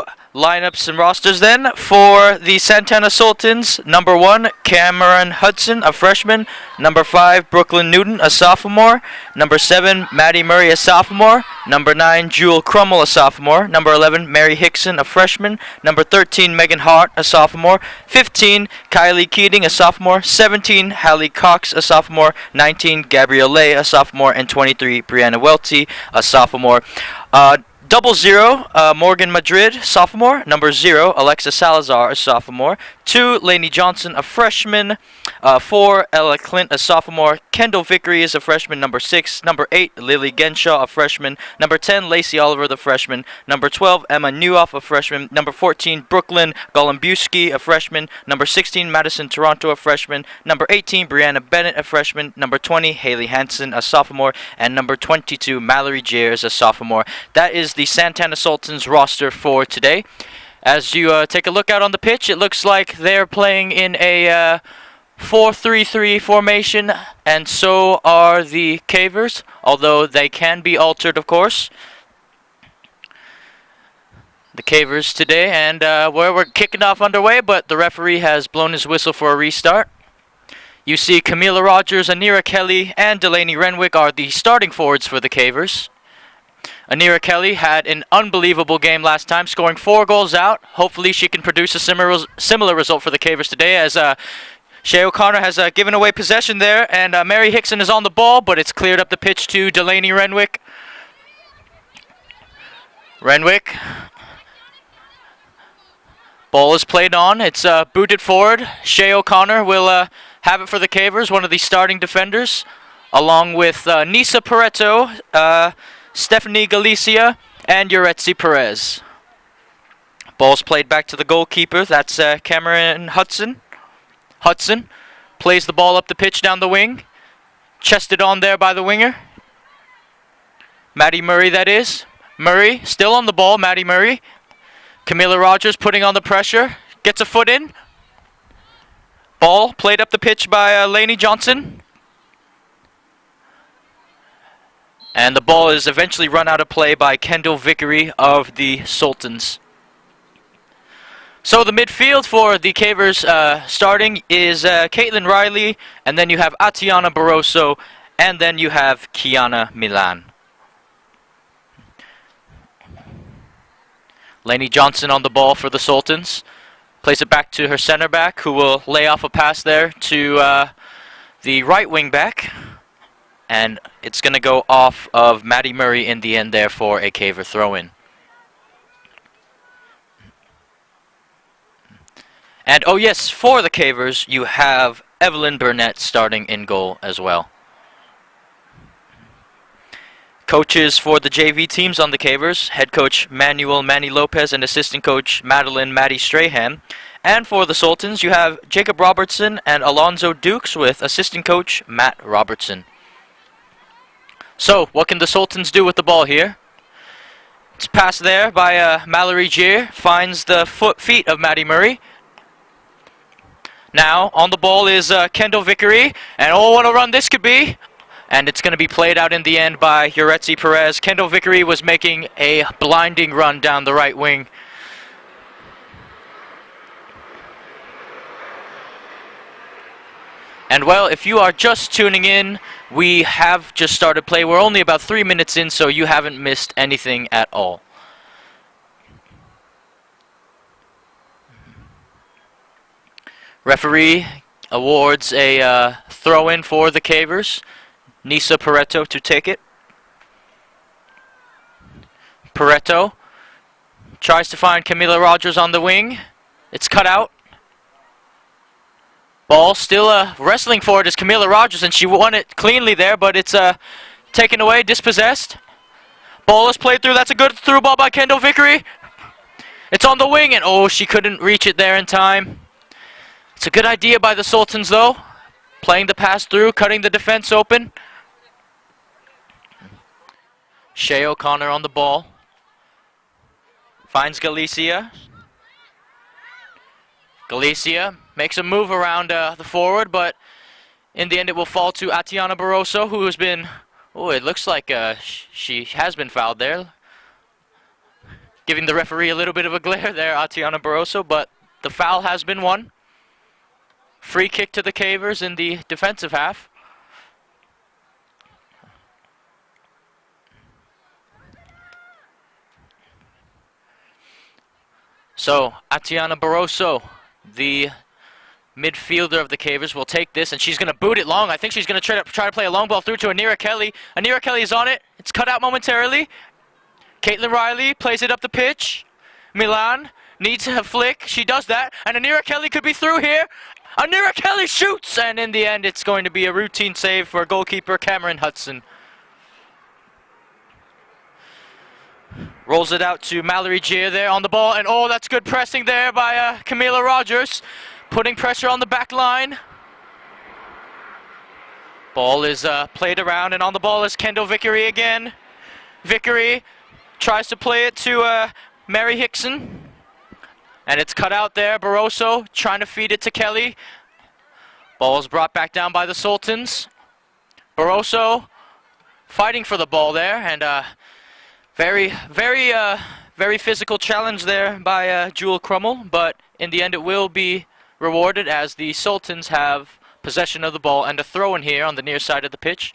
So, lineups and rosters then. For the Santana Sultans, number 1, Cameron Hudson, a freshman. Number 5, Brooklyn Newton, a sophomore. Number 7, Maddie Murray, a sophomore. Number 9, Jewel Crummel, a sophomore. Number 11, Mary Hickson, a freshman. Number 13, Megan Hart, a sophomore. 15, Kylie Keating, a sophomore. 17, Hallie Cox, a sophomore. 19, Gabrielle Lay, a sophomore. And 23, Brianna Welty, a sophomore. 00, Morgan Madrid, sophomore. Number 0, Alexa Salazar, a sophomore. 2, Lainey Johnson, a freshman. 4, Ella Clint, a sophomore. Kendall Vickery is a freshman. Number 6. Number 8, Lily Genshaw, a freshman. Number 10, Lacey Oliver, the freshman. Number 12, Emma Newhoff, a freshman. Number 14, Brooklyn Golombuski, a freshman. Number 16, Madison Toronto, a freshman. Number 18, Brianna Bennett, a freshman. Number 20, Haley Hansen, a sophomore. And number 22, Mallory Jers, a sophomore. That is the Santana Sultans roster for today. As you take a look out on the pitch, it looks like they're playing in a 4-3-3 formation, and so are the Cavers, although they can be altered, of course. The Cavers today, and we're kicking off underway, but the referee has blown his whistle for a restart. You see Camila Rogers, Anira Kelly, and Delaney Renwick are the starting forwards for the Cavers. Anira Kelly had an unbelievable game last time, scoring 4 goals out. Hopefully she can produce a similar result for the Cavers today, as Shea O'Connor has given away possession there, and Mary Hickson is on the ball, but it's cleared up the pitch to Delaney Renwick. Renwick. Ball is played on. It's booted forward. Shea O'Connor will have it for the Cavers, one of the starting defenders, along with Nisa Pareto, Stephanie Galicia, and Yuretsi Perez. Ball's played back to the goalkeeper. That's Cameron Hudson. Hudson plays the ball up the pitch down the wing. Chested on there by the winger. Maddie Murray, that is. Murray still on the ball. Maddie Murray. Camila Rogers putting on the pressure. Gets a foot in. Ball played up the pitch by Lainey Johnson. And the ball is eventually run out of play by Kendall Vickery of the Sultans. So the midfield for the Cavers starting is Caitlin Riley, and then you have Atiana Barroso, and then you have Kiana Milan. Lainey Johnson on the ball for the Sultans. Plays it back to her center back, who will lay off a pass there to the right wing back. And it's going to go off of Maddie Murray in the end there for a Caver throw-in. And oh yes, for the Cavers, you have Evelyn Burnett starting in goal as well. Coaches for the JV teams on the Cavers, head coach Manuel Manny Lopez and assistant coach Madeline Maddie Strahan. And for the Sultans, you have Jacob Robertson and Alonzo Dukes with assistant coach Matt Robertson. So, what can the Sultans do with the ball here? It's passed there by Mallory Gier, finds the feet of Maddie Murray. Now, on the ball is Kendall Vickery, and oh, what a run this could be! And it's going to be played out in the end by Yuretsi Perez. Kendall Vickery was making a blinding run down the right wing. And well, if you are just tuning in, we have just started play. We're only about 3 minutes in, so you haven't missed anything at all. Referee awards a throw-in for the Cavers. Nisa Pareto to take it. Pareto tries to find Camila Rogers on the wing. It's cut out. Ball still wrestling for it is Camila Rogers, and she won it cleanly there, but it's taken away, dispossessed. Ball is played through. That's a good through ball by Kendall Vickery. It's on the wing, and oh, she couldn't reach it there in time. It's a good idea by the Sultans, though. Playing the pass through, cutting the defense open. Shea O'Connor on the ball. Finds Galicia. Galicia makes a move around the forward, but in the end it will fall to Atiana Barroso, who has been... Oh, it looks like she has been fouled there. giving the referee a little bit of a glare there, Tatiana Barroso, but the foul has been won. Free kick to the Cavers in the defensive half. So, Tatiana Barroso, the midfielder of the Cavers, will take this, and she's going to boot it long. I think she's going to try to play a long ball through to Anira Kelly. Anira Kelly is on it. It's cut out momentarily. Caitlin Riley plays it up the pitch. Milan needs a flick. She does that, and Anira Kelly could be through here. Anira Kelly shoots, and in the end, it's going to be a routine save for goalkeeper Cameron Hudson. Rolls it out to Mallory Gier there on the ball, and oh, that's good pressing there by Camila Rogers, putting pressure on the back line. Ball is played around, and on the ball is Kendall Vickery again. Vickery tries to play it to Mary Hickson, and it's cut out there. Barroso trying to feed it to Kelly. Ball is brought back down by the Sultans. Barroso fighting for the ball there, and very physical challenge there by Jewel Crummel, but in the end it will be rewarded as the Sultans have possession of the ball and a throw in here on the near side of the pitch.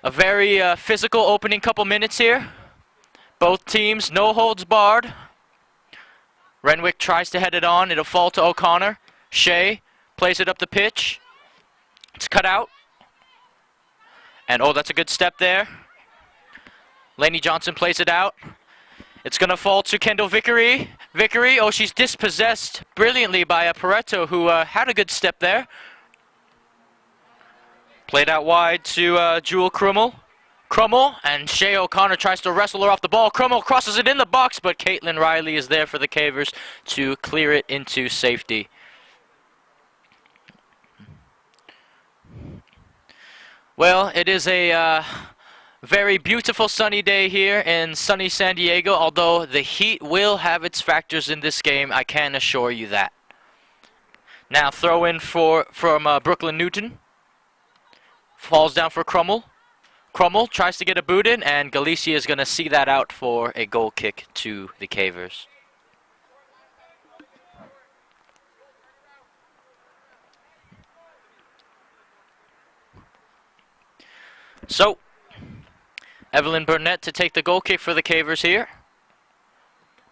A very physical opening couple minutes here. Both teams, no holds barred. Renwick tries to head it on. It'll fall to O'Connor. Shea plays it up the pitch. It's cut out. And oh, that's a good step there. Lainey Johnson plays it out. It's going to fall to Kendall Vickery. Vickery, oh, she's dispossessed brilliantly by Pareto, who had a good step there. Played out wide to Jewel Crummel. Crummel, and Shea O'Connor tries to wrestle her off the ball. Crummel crosses it in the box, but Caitlin Riley is there for the Cavers to clear it into safety. Well, it is a very beautiful sunny day here in sunny San Diego, although the heat will have its factors in this game, I can assure you that. Now throw in from Brooklyn Newton. Falls down for Crummel. Crummel tries to get a boot in, and Galicia is going to see that out for a goal kick to the Cavers. So, Evelyn Burnett to take the goal kick for the Cavers here.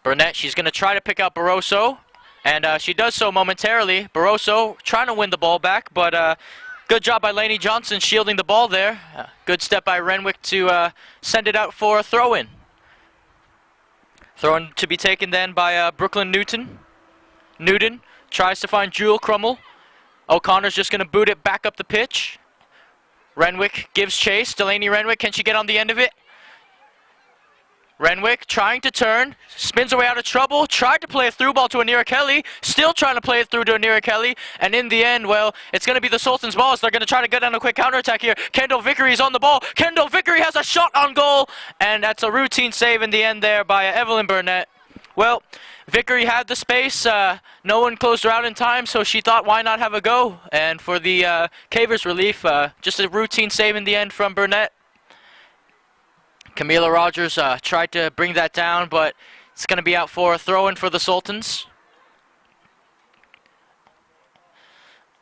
Burnett, she's going to try to pick out Barroso, and she does so momentarily. Barroso trying to win the ball back, but good job by Lainey Johnson shielding the ball there. Good step by Renwick to send it out for a throw-in. Throw-in to be taken then by Brooklyn Newton. Newton tries to find Jewel Crummel. O'Connor's just going to boot it back up the pitch. Renwick gives chase. Delaney Renwick, can she get on the end of it? Renwick trying to turn, spins her way out of trouble, tried to play a through ball to Anira Kelly, still trying to play it through to Anira Kelly, and in the end, well, it's going to be the Sultans' ball, so they're going to try to get on a quick counterattack here. Kendall Vickery is on the ball. Kendall Vickery has a shot on goal, and that's a routine save in the end there by Evelyn Burnett. Well, Vickery had the space. No one closed her out in time, so she thought, why not have a go? And for the Cavers relief, just a routine save in the end from Burnett. Camila Rogers tried to bring that down, but it's going to be out for a throw-in for the Sultans.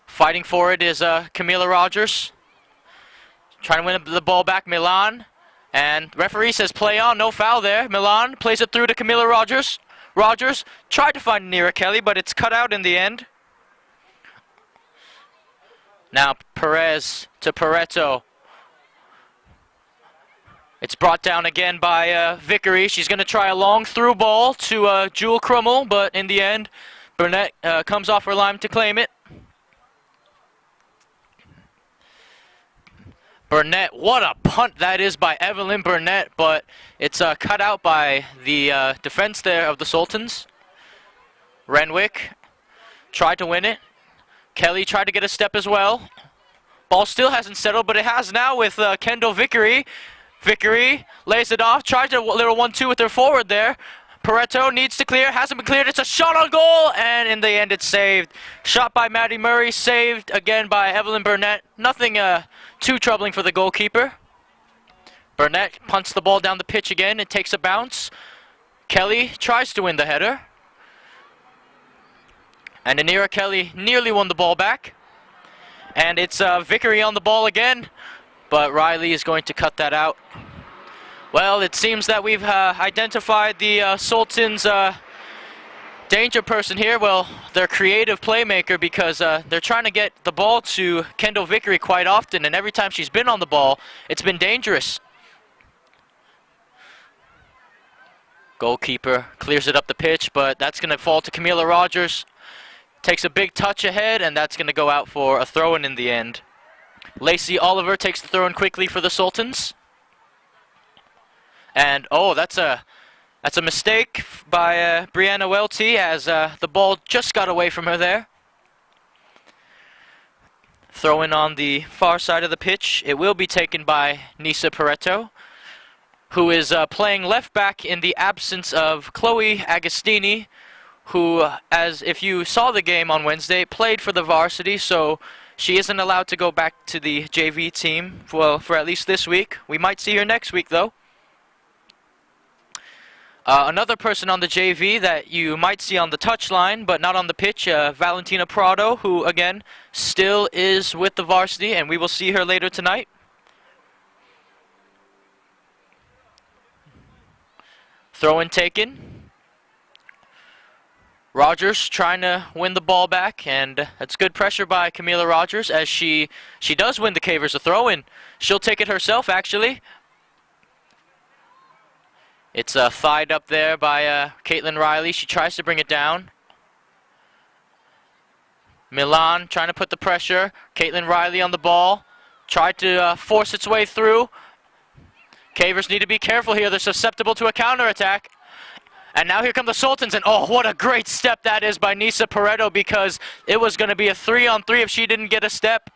Fighting for it is Camila Rogers. Trying to win the ball back, Milan. And referee says play on, no foul there. Milan plays it through to Camila Rogers. Rogers tried to find Anira Kelly, but it's cut out in the end. Now Perez to Pareto. It's brought down again by Vickery. She's going to try a long through ball to Jewel Crummel, but in the end, Burnett comes off her line to claim it. Burnett, what a punt that is by Evelyn Burnett, but it's cut out by the defense there of the Sultans. Renwick tried to win it. Kelly tried to get a step as well. Ball still hasn't settled, but it has now with Kendall Vickery. Vickery lays it off, tries a little 1-2 with her forward there. Pareto needs to clear, hasn't been cleared. It's a shot on goal, and in the end it's saved. Shot by Maddie Murray, saved again by Evelyn Burnett. Nothing too troubling for the goalkeeper. Burnett punts the ball down the pitch again. It takes a bounce. Kelly tries to win the header. And Anira Kelly nearly won the ball back. And it's Vickery on the ball again. But Riley is going to cut that out. Well, it seems that we've identified the Sultans' danger person here. Well, their creative playmaker, because they're trying to get the ball to Kendall Vickery quite often. And every time she's been on the ball, it's been dangerous. Goalkeeper clears it up the pitch, but that's going to fall to Camila Rogers. Takes a big touch ahead, and that's going to go out for a throw-in in the end. Lacey Oliver takes the throw-in quickly for the Sultans. And, oh, that's a mistake by Brianna Welty, as the ball just got away from her there. Throw-in on the far side of the pitch. It will be taken by Nisa Pareto, who is playing left back in the absence of Chloe Agostini, who, as if you saw the game on Wednesday, played for the Varsity, so she isn't allowed to go back to the JV team, well, for at least this week. We might see her next week, though. Another person on the JV that you might see on the touchline, but not on the pitch, Valentina Prado, who, again, still is with the Varsity, and we will see her later tonight. Throw-in taken. Rogers trying to win the ball back, and that's good pressure by Camila Rogers, as she does win the Cavers a throw-in. She'll take it herself, actually. It's thied up there by Caitlin Riley. She tries to bring it down. Milan trying to put the pressure. Caitlin Riley on the ball. Tried to force its way through. Cavers need to be careful here. They're susceptible to a counterattack. And now here come the Sultans, and oh, what a great step that is by Nisa Pareto, because it was going to be a 3-on-3 if she didn't get a step.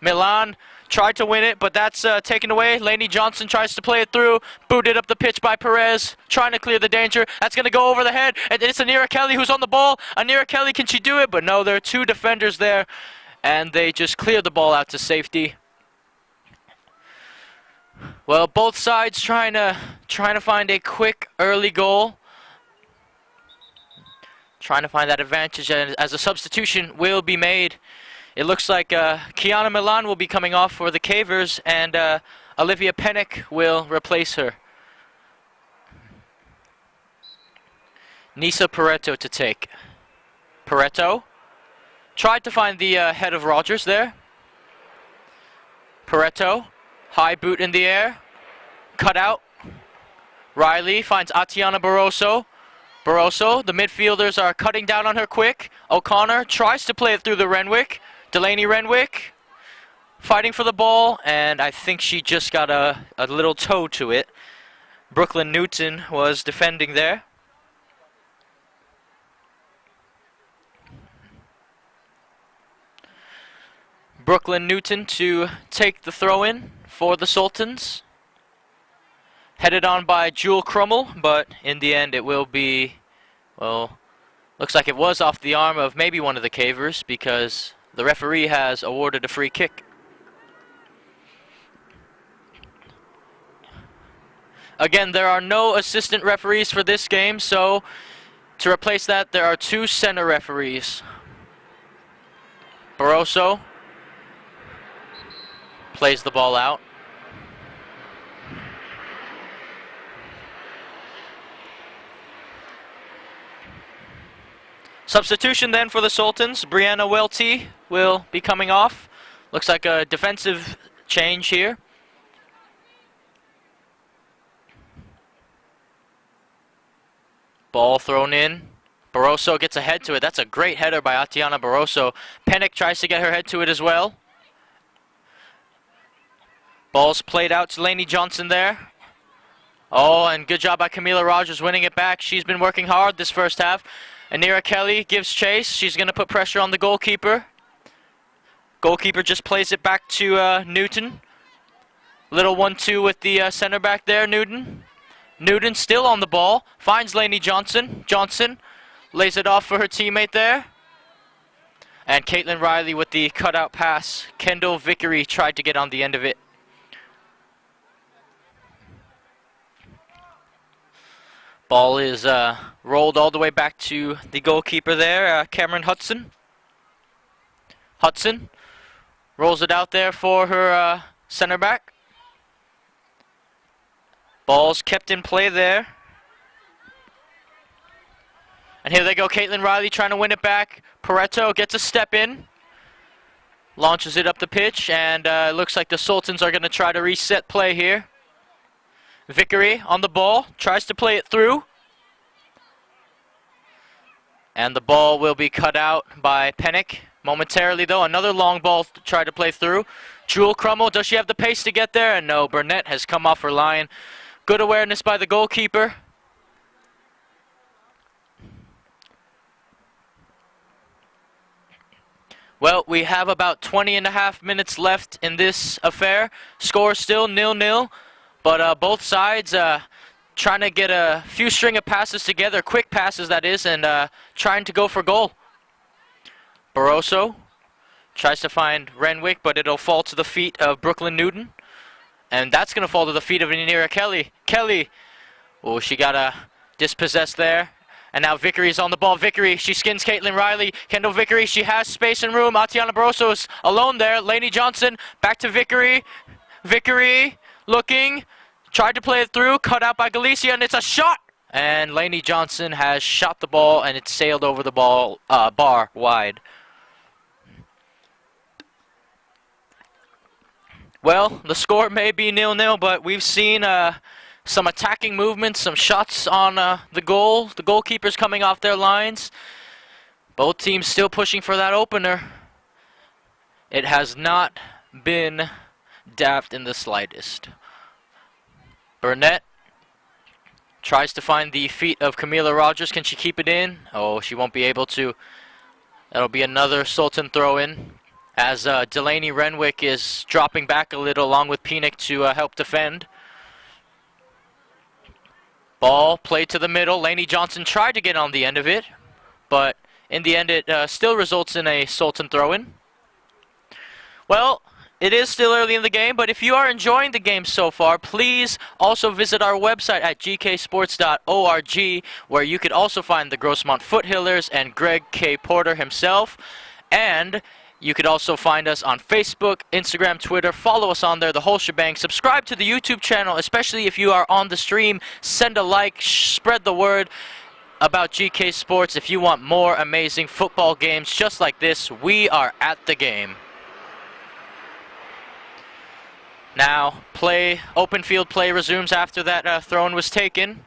Milan tried to win it, but that's taken away. Lainey Johnson tries to play it through. Booted up the pitch by Perez, trying to clear the danger. That's going to go over the head, and it's Anira Kelly who's on the ball. Anira Kelly, can she do it? But no, there are two defenders there, and they just cleared the ball out to safety. Well, both sides trying to find a quick early goal. Trying to find that advantage as a substitution will be made. It looks like Kiana Milan will be coming off for the Cavers, and Olivia Pennick will replace her. Nisa Pareto to take. Pareto tried to find the head of Rogers there. Pareto, high boot in the air, cut out. Riley finds Atiana Barroso. Barroso, the midfielders are cutting down on her quick. O'Connor tries to play it through the Renwick. Delaney Renwick fighting for the ball, and I think she just got a little toe to it. Brooklyn Newton was defending there. Brooklyn Newton to take the throw-in for the Sultans. Headed on by Jewel Crummel, but in the end it will be, well, looks like it was off the arm of maybe one of the Cavers, because the referee has awarded a free kick. Again, there are no assistant referees for this game, so to replace that, there are two center referees. Barroso plays the ball out. Substitution then for the Sultans. Brianna Welty will be coming off. Looks like a defensive change here. Ball thrown in. Barroso gets a head to it. That's a great header by Atiana Barroso. Pennick tries to get her head to it as well. Ball's played out to Lainey Johnson there. Oh, and good job by Camila Rogers winning it back. She's been working hard this first half. Anira Kelly gives chase. She's going to put pressure on the goalkeeper. Goalkeeper just plays it back to Newton. Little 1-2 with the center back there, Newton. Newton still on the ball. Finds Lainey Johnson. Johnson lays it off for her teammate there. And Caitlin Riley with the cutout pass. Kendall Vickery tried to get on the end of it. Ball is rolled all the way back to the goalkeeper there, Cameron Hudson. Hudson rolls it out there for her center back. Ball's kept in play there. And here they go, Caitlin Riley trying to win it back. Pareto gets a step in. Launches it up the pitch, and it looks like the Sultans are going to try to reset play here. Vickery on the ball, tries to play it through. And the ball will be cut out by Pennick. Momentarily, though, another long ball to try to play through. Jewel Crummell, does she have the pace to get there? And no, Burnett has come off her line. Good awareness by the goalkeeper. Well, we have about 20.5 minutes left in this affair. Score still 0-0, but both sides trying to get a few string of passes together, quick passes that is, and trying to go for goal. Barroso tries to find Renwick, but it'll fall to the feet of Brooklyn Newton. And that's going to fall to the feet of Inira Kelly. Kelly, oh, she got dispossessed there. And now Vickery's on the ball. Vickery, she skins Caitlin Riley. Kendall Vickery, she has space and room. Atiana Barroso is alone there. Lainey Johnson, back to Vickery. Vickery, looking, tried to play it through, cut out by Galicia, and it's a shot! And Lainey Johnson has shot the ball, and it sailed over the ball bar wide. Well, the score may be 0-0, but we've seen some attacking movements, some shots on the goal. The goalkeepers coming off their lines. Both teams still pushing for that opener. It has not been daft in the slightest. Burnett tries to find the feet of Camila Rogers. Can she keep it in? Oh, she won't be able to. That'll be another Sultan throw-in, as Delaney Renwick is dropping back a little along with Pinnock to help defend. Ball played to the middle. Lainey Johnson tried to get on the end of it, but in the end it still results in a Sultan throw-in. Well, it is still early in the game, but if you are enjoying the game so far, please also visit our website at gksports.org, where you could also find the Grossmont Foothillers and Greg K. Porter himself. And you could also find us on Facebook, Instagram, Twitter. Follow us on there, the whole shebang. Subscribe to the YouTube channel, especially if you are on the stream. Send a like, spread the word about GK Sports. If you want more amazing football games just like this, we are at the game. Now, open field play resumes after that throw-in was taken.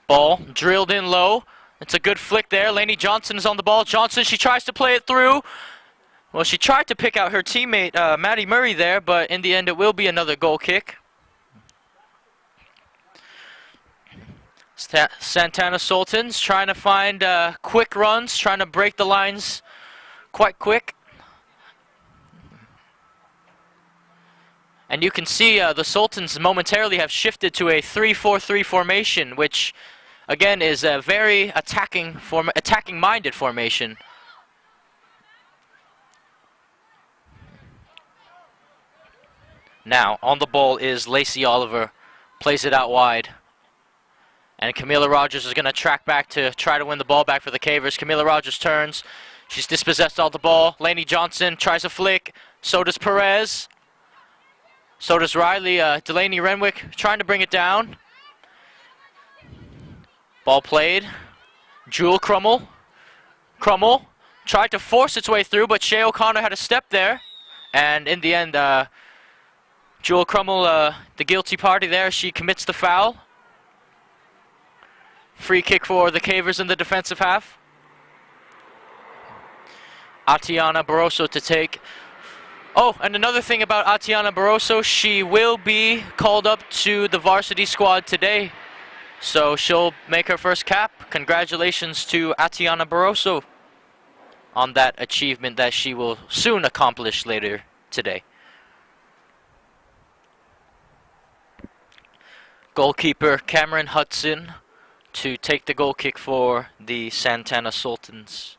Ball drilled in low. It's a good flick there. Lainey Johnson is on the ball. Johnson, she tries to play it through. Well, she tried to pick out her teammate, Maddie Murray there, but in the end it will be another goal kick. Santana Sultans trying to find quick runs, trying to break the lines quite quick. And you can see the Sultans momentarily have shifted to a 3-4-3 formation, which again is a very attacking-minded formation. Now, on the ball is Lacey Oliver. Plays it out wide. And Camila Rogers is going to track back to try to win the ball back for the Cavers. Camila Rogers turns. She's dispossessed all the ball. Lainey Johnson tries a flick. So does Perez. So does Riley. Delaney Renwick trying to bring it down. Ball played. Jewel Crummell. Crummell tried to force its way through, but Shea O'Connor had a step there. And in the end, Jewel Crummell, the guilty party there, she commits the foul. Free kick for the Cavers in the defensive half. Atiana Barroso to take. Oh, and another thing about Atiana Barroso, she will be called up to the varsity squad today. So she'll make her first cap. Congratulations to Atiana Barroso on that achievement that she will soon accomplish later today. Goalkeeper Cameron Hudson to take the goal kick for the Santana Sultans.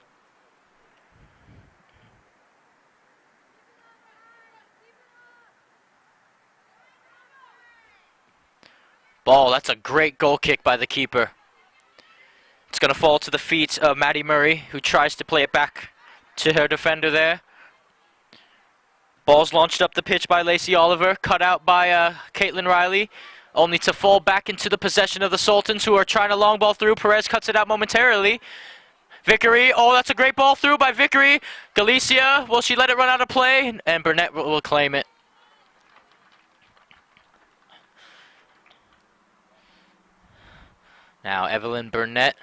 Ball, that's a great goal kick by the keeper. It's going to fall to the feet of Maddie Murray, who tries to play it back to her defender there. Ball's launched up the pitch by Lacey Oliver, cut out by Caitlin Riley, only to fall back into the possession of the Sultans, who are trying to long ball through. Perez cuts it out momentarily. Vickery, oh, that's a great ball through by Vickery. Galicia, will she let it run out of play? And Burnett will claim it. Now Evelyn Burnett,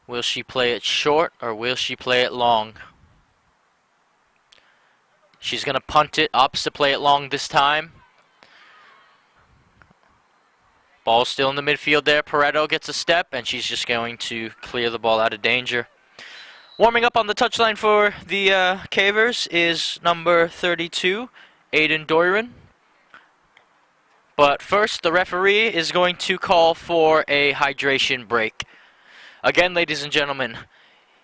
will she play it short or will she play it long? She's going to punt it, opts to play it long this time. Ball still in the midfield there. Pareto gets a step, and she's just going to clear the ball out of danger. Warming up on the touchline for the Cavers is number 32, Aiden Doiron. But first, the referee is going to call for a hydration break. Again, ladies and gentlemen,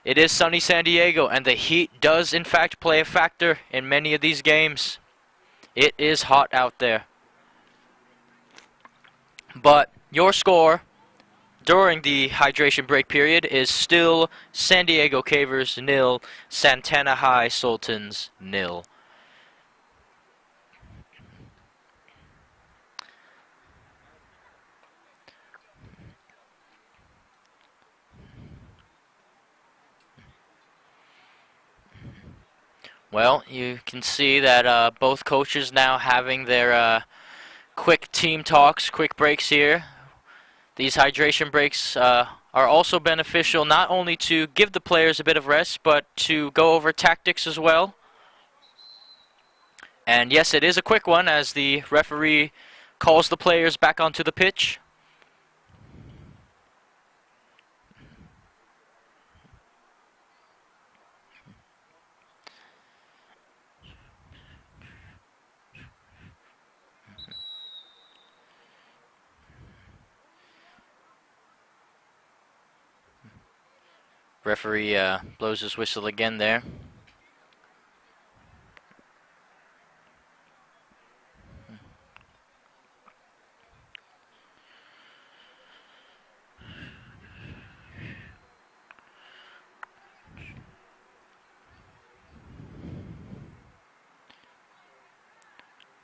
it is sunny San Diego, and the heat does in fact play a factor in many of these games. It is hot out there. But your score during the hydration break period is still San Diego Cavers 0, Santana High Sultans 0. Well, you can see that both coaches now having their quick team talks, quick breaks here. These hydration breaks are also beneficial not only to give the players a bit of rest, but to go over tactics as well. And yes, it is a quick one as the referee calls the players back onto the pitch. Referee blows his whistle again there.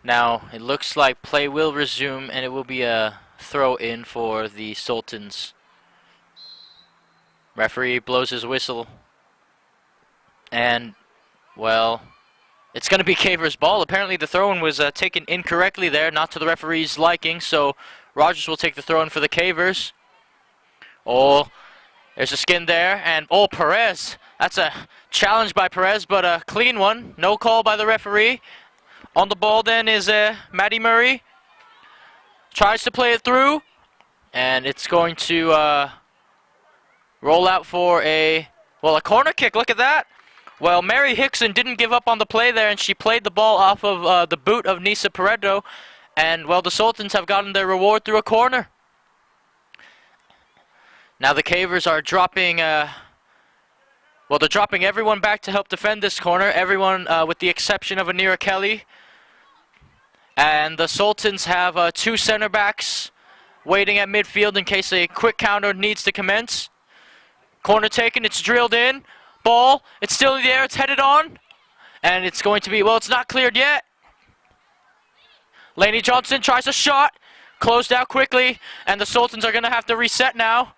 Now, it looks like play will resume, and it will be a throw-in for the Sultans. Referee blows his whistle. And, well, it's going to be Cavers' ball. Apparently the throw-in was taken incorrectly there, not to the referee's liking, so Rogers will take the throw-in for the Cavers. Oh, there's a skin there, and, oh, Perez. That's a challenge by Perez, but a clean one. No call by the referee. On the ball then is Maddie Murray. Tries to play it through, and it's going to roll out for a corner kick. Look at that. Well, Mary Hickson didn't give up on the play there, and she played the ball off of the boot of Nisa Pareto, and, well, the Sultans have gotten their reward through a corner. Now the Cavers are dropping, they're dropping everyone back to help defend this corner, everyone with the exception of Anira Kelly. And the Sultans have two center backs waiting at midfield in case a quick counter needs to commence. Corner taken, it's drilled in. Ball, it's still in the air, it's headed on. And it's going to be, well, it's not cleared yet. Lainey Johnson tries a shot, closed out quickly, and the Sultans are going to have to reset now.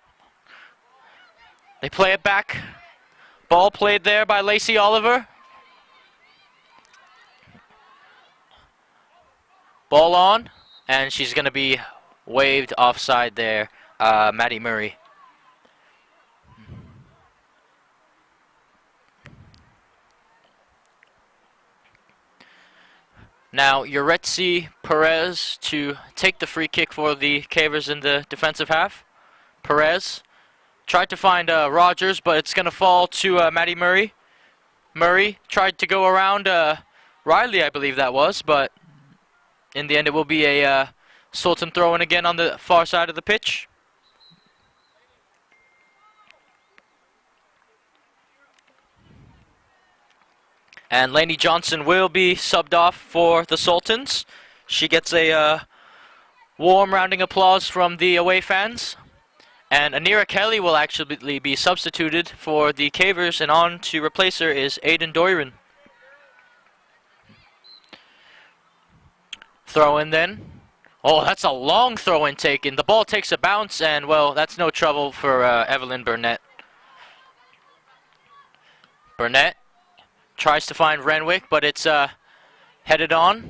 They play it back. Ball played there by Lacey Oliver. Ball on, and she's going to be waved offside there, Maddie Murray. Now, Yuretsi Perez to take the free kick for the Cavers in the defensive half. Perez tried to find Rogers, but it's going to fall to Maddie Murray. Murray tried to go around Riley, I believe that was, but in the end it will be a Sultan throw-in again on the far side of the pitch. And Lainey Johnson will be subbed off for the Sultans. She gets a Warm rounding applause from the away fans. And Anira Kelly will actually be substituted for the Cavers, and on to replace her is Aiden Doiron. Throw in then. Oh, that's a long throw in taken. The ball takes a bounce, and well, that's no trouble for Evelyn Burnett. Burnett tries to find Renwick, but it's headed on.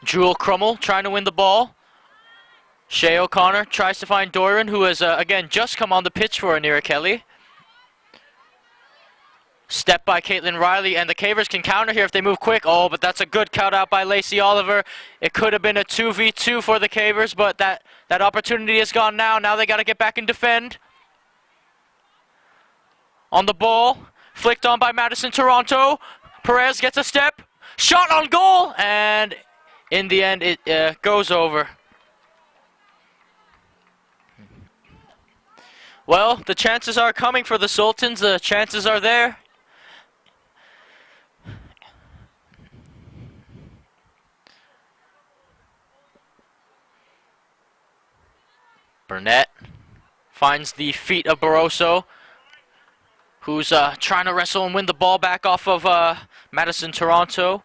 Jewel Crummel trying to win the ball. Shea O'Connor tries to find Doiron, who has, again, just come on the pitch for Anira Kelly. Step by Caitlin Riley, and the Cavers can counter here if they move quick. Oh, but that's a good cut out by Lacey Oliver. It could have been a 2v2 for the Cavers, but that opportunity is gone now. Now they got to get back and defend. On the ball, flicked on by Madison Toronto. Perez gets a step. Shot on goal, and in the end it goes over. Well, the chances are coming for the Sultans. The chances are there. Burnett finds the feet of Barroso, who's trying to wrestle and win the ball back off of Madison Toronto.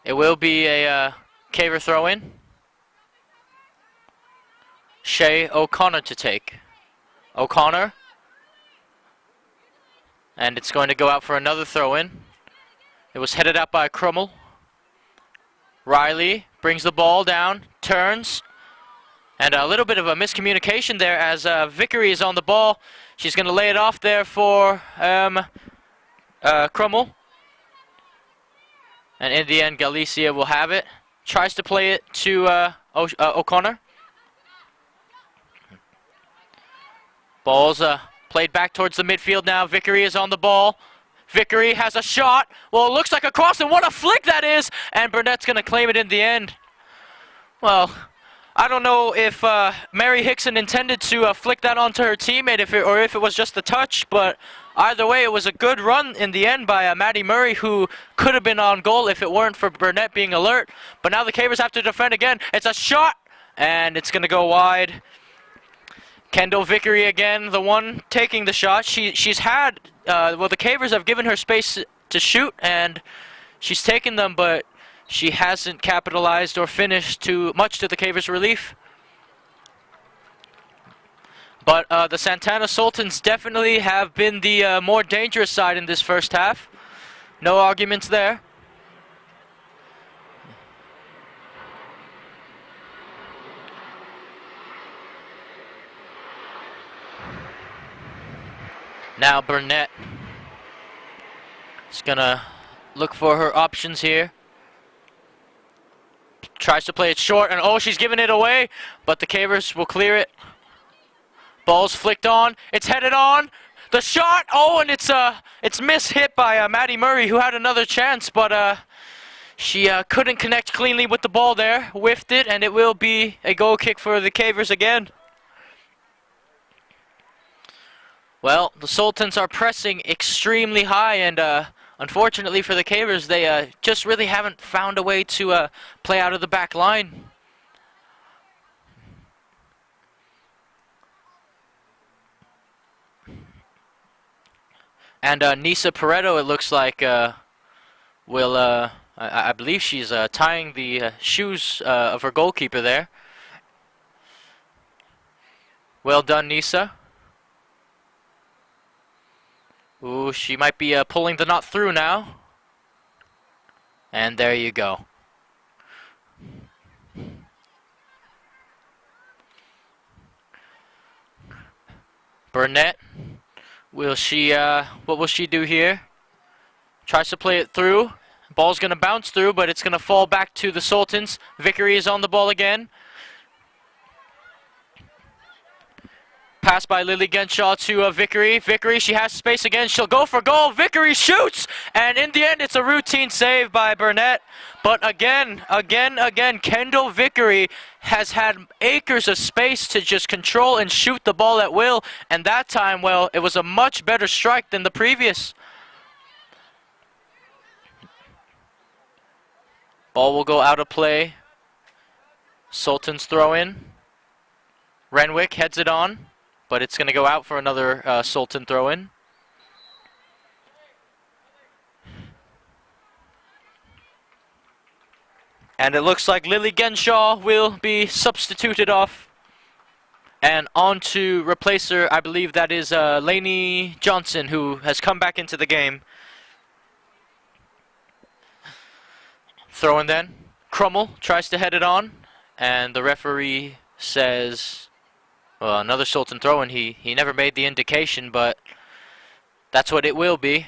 It will be a Caver throw-in. Shea O'Connor to take. O'Connor. And it's going to go out for another throw-in. It was headed out by Crummel. Riley brings the ball down, turns. And a little bit of a miscommunication there as Vickery is on the ball. She's going to lay it off there for Crummel. And in the end, Galicia will have it. Tries to play it to O'Connor. Ball's played back towards the midfield now. Vickery is on the ball. Vickery has a shot. Well, it looks like a cross, and what a flick that is! And Burnett's going to claim it in the end. Well, I don't know if Mary Hickson intended to flick that onto her teammate or if it was just a touch, but either way, it was a good run in the end by Maddie Murray, who could have been on goal if it weren't for Burnett being alert. But now the Cavers have to defend again. It's a shot, and it's going to go wide. Kendall Vickery again, the one taking the shot. She's had, well, the Cavers have given her space to shoot, and she's taken them, but she hasn't capitalized or finished too much to the Cavers' relief. But the Santana Sultans definitely have been the more dangerous side in this first half. No arguments there. Now Burnett is going to look for her options here. Tries to play it short, and oh, she's giving it away, but the Cavers will clear it. Ball's flicked on. It's headed on. The shot, oh, and it's mishit by Maddie Murray, who had another chance, but she couldn't connect cleanly with the ball there. Whiffed it, and it will be a goal kick for the Cavers again. Well, the Sultans are pressing extremely high, and unfortunately for the Cavers, they just really haven't found a way to play out of the back line. And Nisa Pareto, it looks like, will, I believe she's tying the shoes of her goalkeeper there. Well done, Nisa. Ooh, she might be pulling the knot through now. And there you go. Burnett, will she, what will she do here? Tries to play it through. Ball's going to bounce through, but it's going to fall back to the Sultans. Vickery is on the ball again. Pass by Lily Genshaw to Vickery. Vickery, she has space again. She'll go for goal. Vickery shoots! And in the end, it's a routine save by Burnett. But again, Kendall Vickery has had acres of space to just control and shoot the ball at will. And that time, well, it was a much better strike than the previous. Ball will go out of play Sultans throw in. Renwick heads it on, but it's going to go out for another Sultan throw in. And it looks like Lily Genshaw will be substituted off. And on to replace her, I believe that is Lainey Johnson, who has come back into the game. Throw in then. Crummel tries to head it on, and the referee says, well, another Sultan throw in. He never made the indication, but that's what it will be.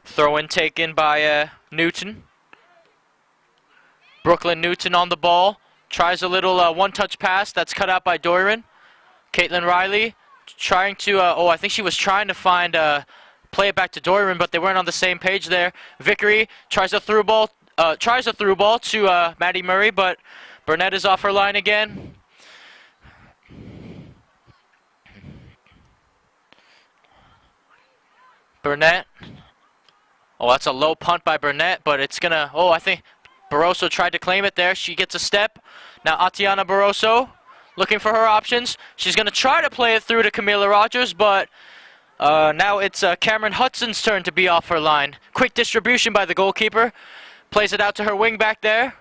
Throw in taken by Newton. Brooklyn Newton on the ball. Tries a little one-touch pass that's cut out by Doiron. Caitlin Riley trying to, I think she was trying to find, play it back to Doiron, but they weren't on the same page there. Vickery tries a through ball to Maddie Murray, but Burnett is off her line again. Burnett. Oh, that's a low punt by Burnett, but it's gonna, I think Barroso tried to claim it there. She gets a step. Now Atiana Barroso looking for her options. She's going to try to play it through to Camila Rogers, but now it's Cameron Hudson's turn to be off her line. Quick distribution by the goalkeeper. Plays it out to her wing back there.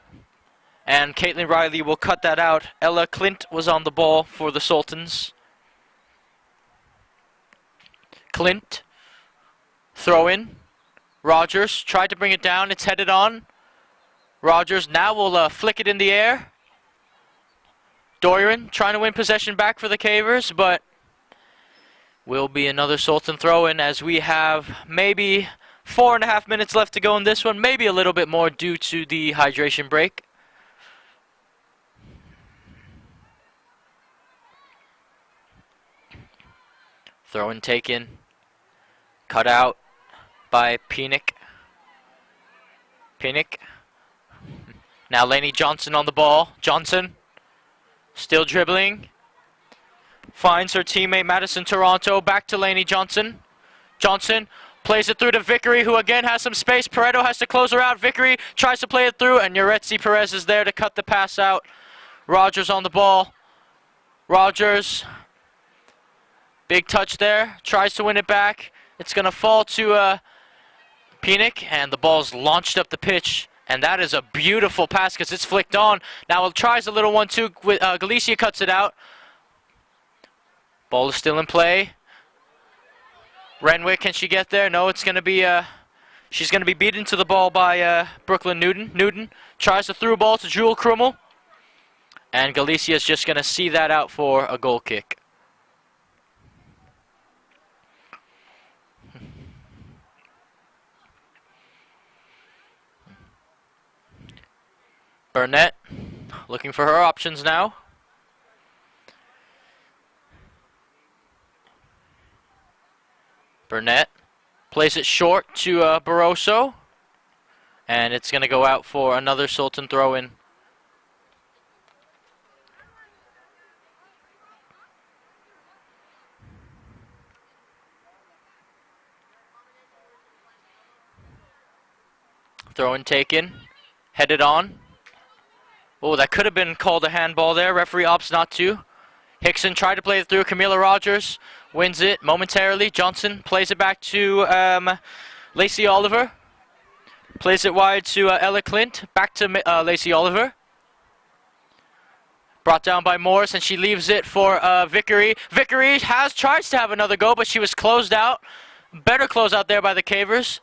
And Caitlin Riley will cut that out. Ella Clint was on the ball for the Sultans. Clint. Throw in. Rogers tried to bring it down. It's headed on. Rogers now will flick it in the air. Doiron trying to win possession back for the Cavers, but will be another Sultan throw-in as we have maybe 4.5 minutes left to go in this one, maybe a little bit more due to the hydration break. Throw-in taken. Cut out by Pinnick. Now Lainey Johnson on the ball. Johnson still dribbling. Finds her teammate Madison Toronto. Back to Lainey Johnson. Johnson plays it through to Vickery, who again has some space. Pareto has to close her out. Vickery tries to play it through, and Yuretsi Perez is there to cut the pass out. Rogers on the ball. Rogers. Big touch there. Tries to win it back. It's going to fall to Pinnick, and the ball's launched up the pitch. And that is a beautiful pass because it's flicked on. Now it tries a little 1-2. Galicia cuts it out. Ball is still in play. Renwick, can she get there? No, it's going to be... she's going to be beaten to the ball by Brooklyn Newton. Newton tries the through ball to Jewel Krummel. And Galicia is just going to see that out for a goal kick. Burnett looking for her options now. Burnett plays it short to Barroso. And it's going to go out for another Sultan throw-in. Throw-in taken. Headed on. Oh, that could have been called a handball there. Referee opts not to. Hickson tried to play it through. Camila Rogers wins it momentarily. Johnson plays it back to Lacey Oliver. Plays it wide to Ella Clint. Back to Lacey Oliver. Brought down by Morris, and she leaves it for Vickery. Vickery tries to have another go, but she was closed out. Better close out there by the Cavers.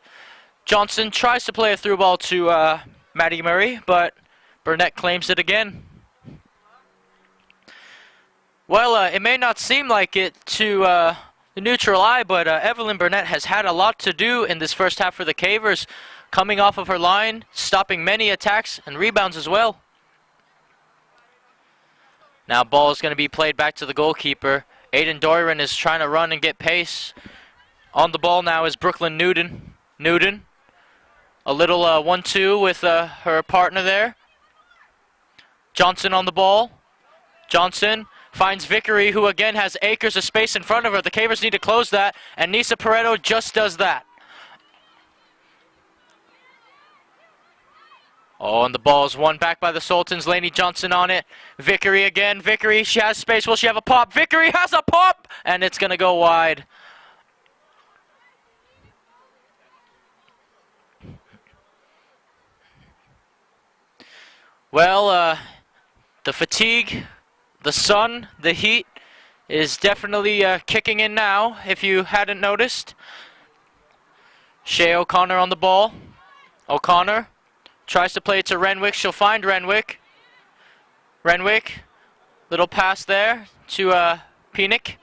Johnson tries to play a through ball to Maddie Murray, but Burnett claims it again. Well, it may not seem like it to the neutral eye, but Evelyn Burnett has had a lot to do in this first half for the Cavers, coming off of her line, stopping many attacks and rebounds as well. Now ball is going to be played back to the goalkeeper. Aiden Doiron is trying to run and get pace. On the ball now is Brooklyn Newton. Newton, a little 1-2 with her partner there. Johnson on the ball. Johnson finds Vickery, who again has acres of space in front of her. The Cavers need to close that, and Nisa Pareto just does that. Oh, and the ball's won back by the Sultans. Lainey Johnson on it. Vickery again. Vickery, she has space. Will she have a pop? Vickery has a pop! And it's going to go wide. Well, the fatigue, the sun, the heat is definitely kicking in now, if you hadn't noticed. Shea O'Connor on the ball. O'Connor tries to play it to Renwick. She'll find Renwick. Renwick, little pass there to Penick.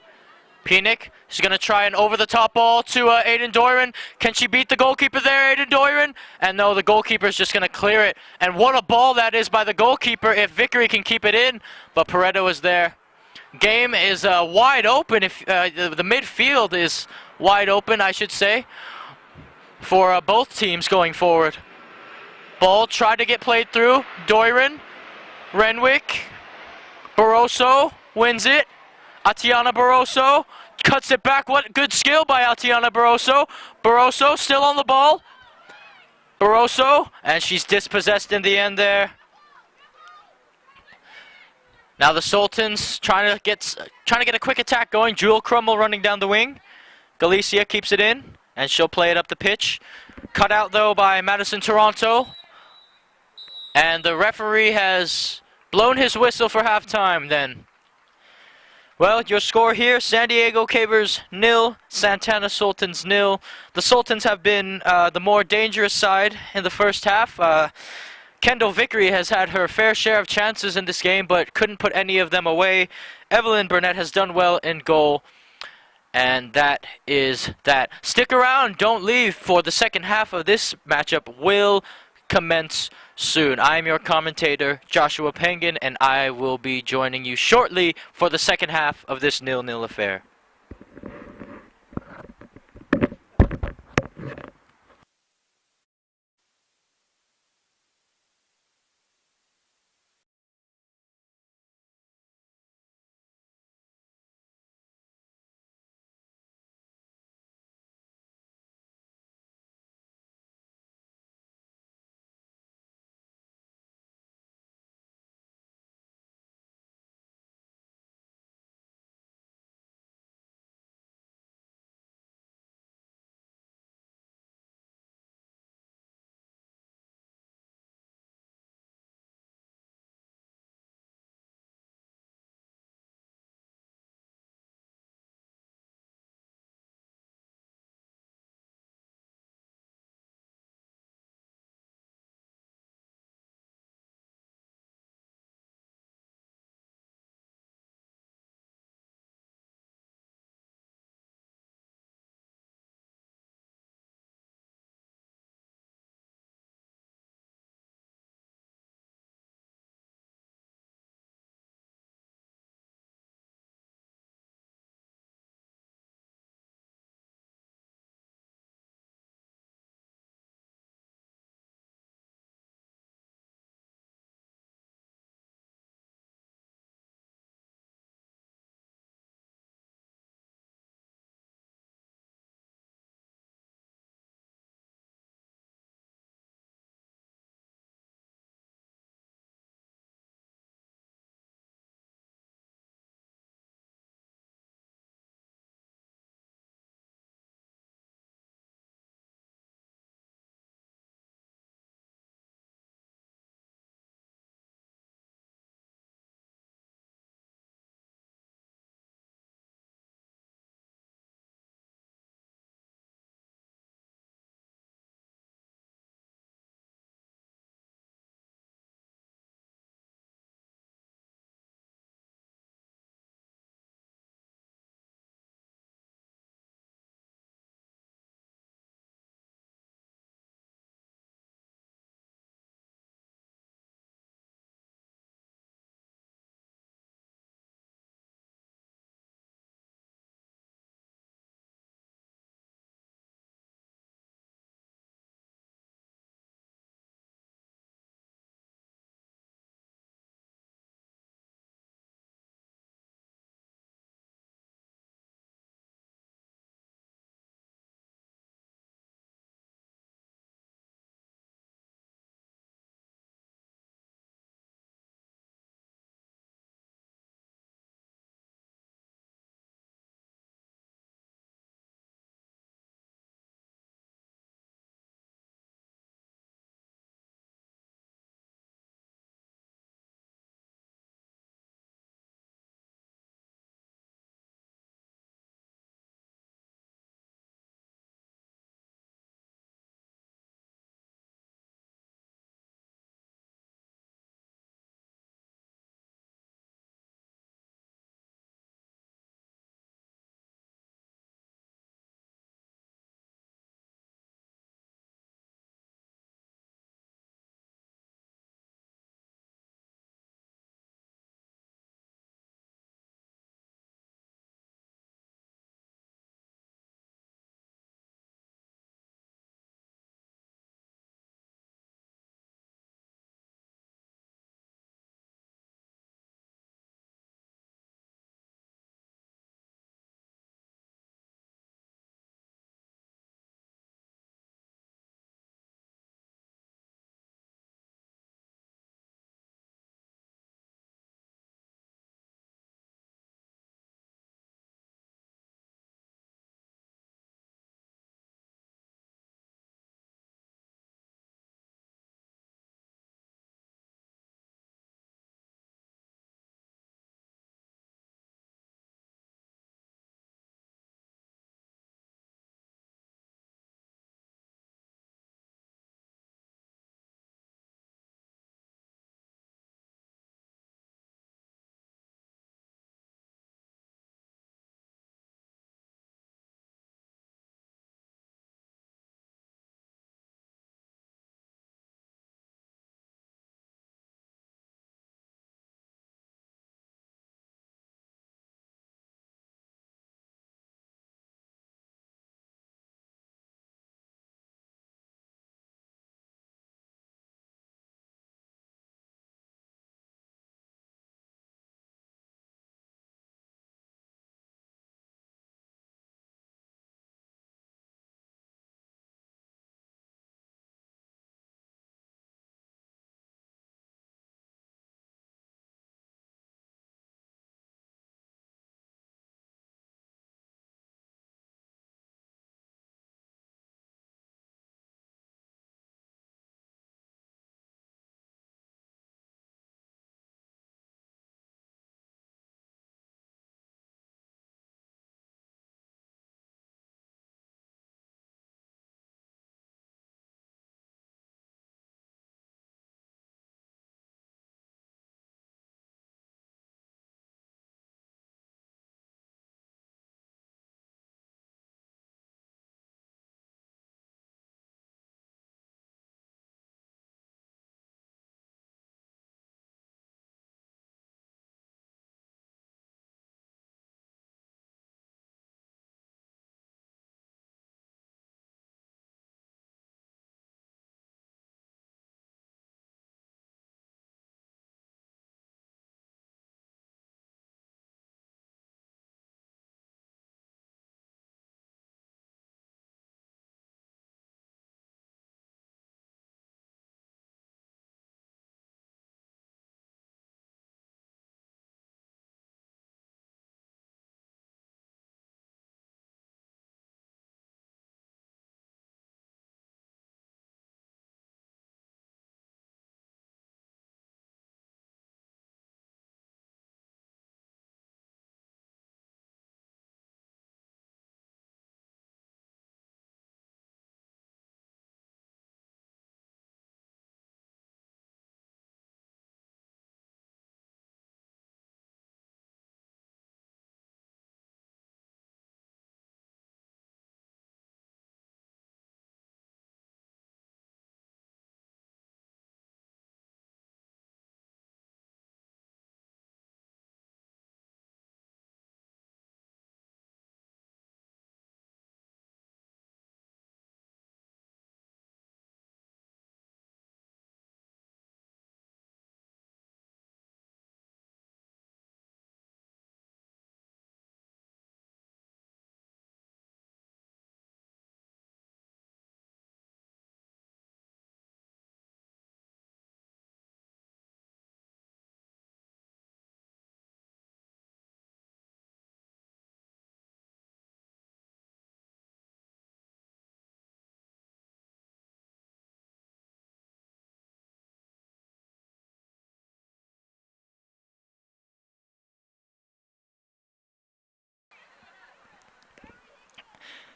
Penick, she's going to try an over-the-top ball to Aiden Doiron. Can she beat the goalkeeper there, Aiden Doiron? And no, the goalkeeper's just going to clear it. And what a ball that is by the goalkeeper if Vickery can keep it in. But Pareto is there. Game is wide open. If the midfield is wide open, I should say, for both teams going forward. Ball tried to get played through. Doiron, Renwick, Barroso wins it. Atiana Barroso cuts it back. What good skill by Atiana Barroso. Barroso still on the ball. Barroso, and she's dispossessed in the end there. Now the Sultans trying to get a quick attack going. Jewel Crummel running down the wing. Galicia keeps it in, and she'll play it up the pitch. Cut out though by Madison Toronto. And the referee has blown his whistle for halftime then. Well, your score here, San Diego Cavers 0, Santana Sultans 0. The Sultans have been the more dangerous side in the first half. Kendall Vickery has had her fair share of chances in this game, but couldn't put any of them away. Evelyn Burnett has done well in goal. And that is that. Stick around, don't leave, for the second half of this matchup will commence soon. I'm your commentator, Joshua Pangan, and I will be joining you shortly for the second half of this 0-0 affair.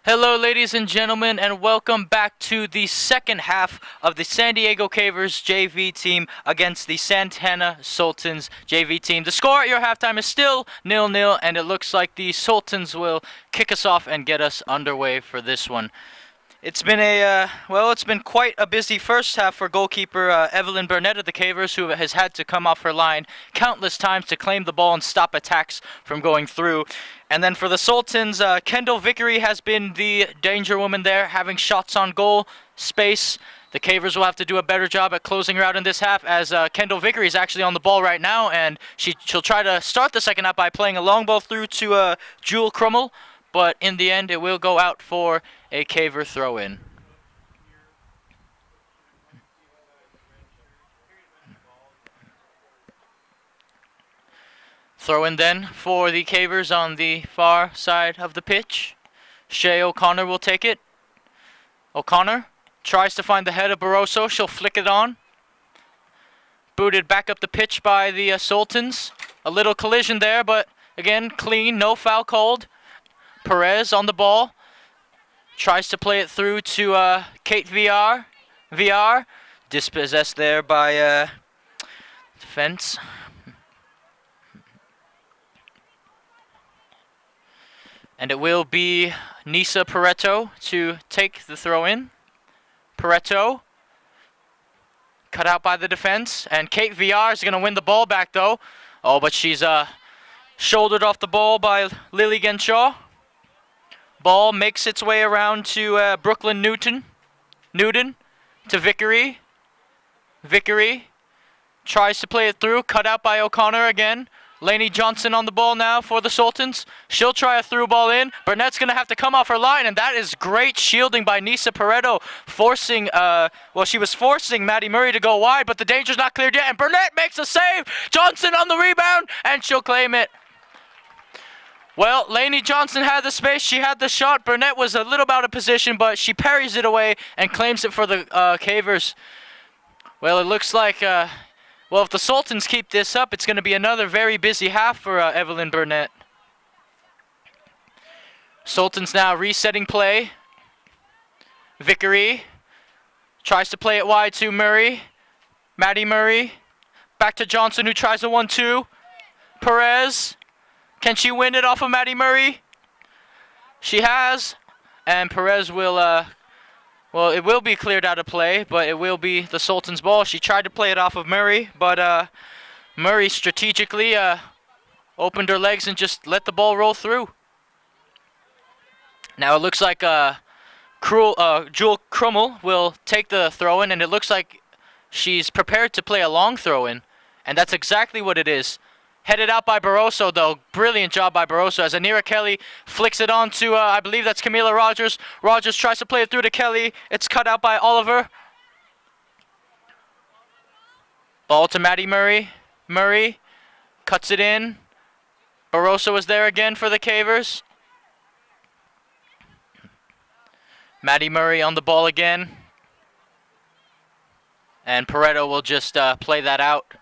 Hello, ladies and gentlemen, and welcome back to the second half of the San Diego Cavers JV team against the Santana Sultans JV team. The score at your halftime is still 0-0, and it looks like the Sultans will kick us off and get us underway for this one. It's been it's been quite a busy first half for goalkeeper Evelyn Burnett of the Cavers, who has had to come off her line countless times to claim the ball and stop attacks from going through. And then for the Sultans, Kendall Vickery has been the danger woman there, having shots on goal, space. The Cavers will have to do a better job at closing her out in this half, as Kendall Vickery is actually on the ball right now, and she'll try to start the second half by playing a long ball through to Jewel Crummel. But in the end, it will go out for a Caver throw-in. Throw-in then for the Cavers on the far side of the pitch. Shea O'Connor will take it. O'Connor tries to find the head of Barroso. She'll flick it on. Booted back up the pitch by the Sultans. A little collision there, but again, clean, no foul called. Perez on the ball. Tries to play it through to Kate VR. VR dispossessed there by defense. And it will be Nisa Pareto to take the throw in. Pareto cut out by the defense. And Kate VR is going to win the ball back though. Oh, but she's shouldered off the ball by Lily Genshaw. Ball makes its way around to Brooklyn Newton to Vickery. Vickery tries to play it through, cut out by O'Connor again. Lainey Johnson on the ball now for the Sultans. She'll try a through ball in. Burnett's going to have to come off her line, and that is great shielding by Nisa Pareto, forcing, she was forcing Maddie Murray to go wide, but the danger's not cleared yet, and Burnett makes a save. Johnson on the rebound, and she'll claim it. Well, Lainey Johnson had the space, she had the shot. Burnett was a little out of position, but she parries it away and claims it for the Cavers. Well, it looks like, if the Sultans keep this up, it's going to be another very busy half for Evelyn Burnett. Sultans now resetting play. Vickery tries to play it wide to Murray. Maddie Murray. Back to Johnson, who tries a 1-2. Perez. Can she win it off of Maddie Murray? She has. And Perez will, it will be cleared out of play, but it will be the Sultans' ball. She tried to play it off of Murray, but Murray strategically opened her legs and just let the ball roll through. Now it looks like Jewel Crummel will take the throw-in, and it looks like she's prepared to play a long throw-in, and that's exactly what it is. Headed out by Barroso, though. Brilliant job by Barroso as Anira Kelly flicks it on to, I believe that's Camila Rogers. Rogers tries to play it through to Kelly. It's cut out by Oliver. Ball to Maddie Murray. Murray cuts it in. Barroso is there again for the Cavers. Maddie Murray on the ball again. And Pareto will just play that out.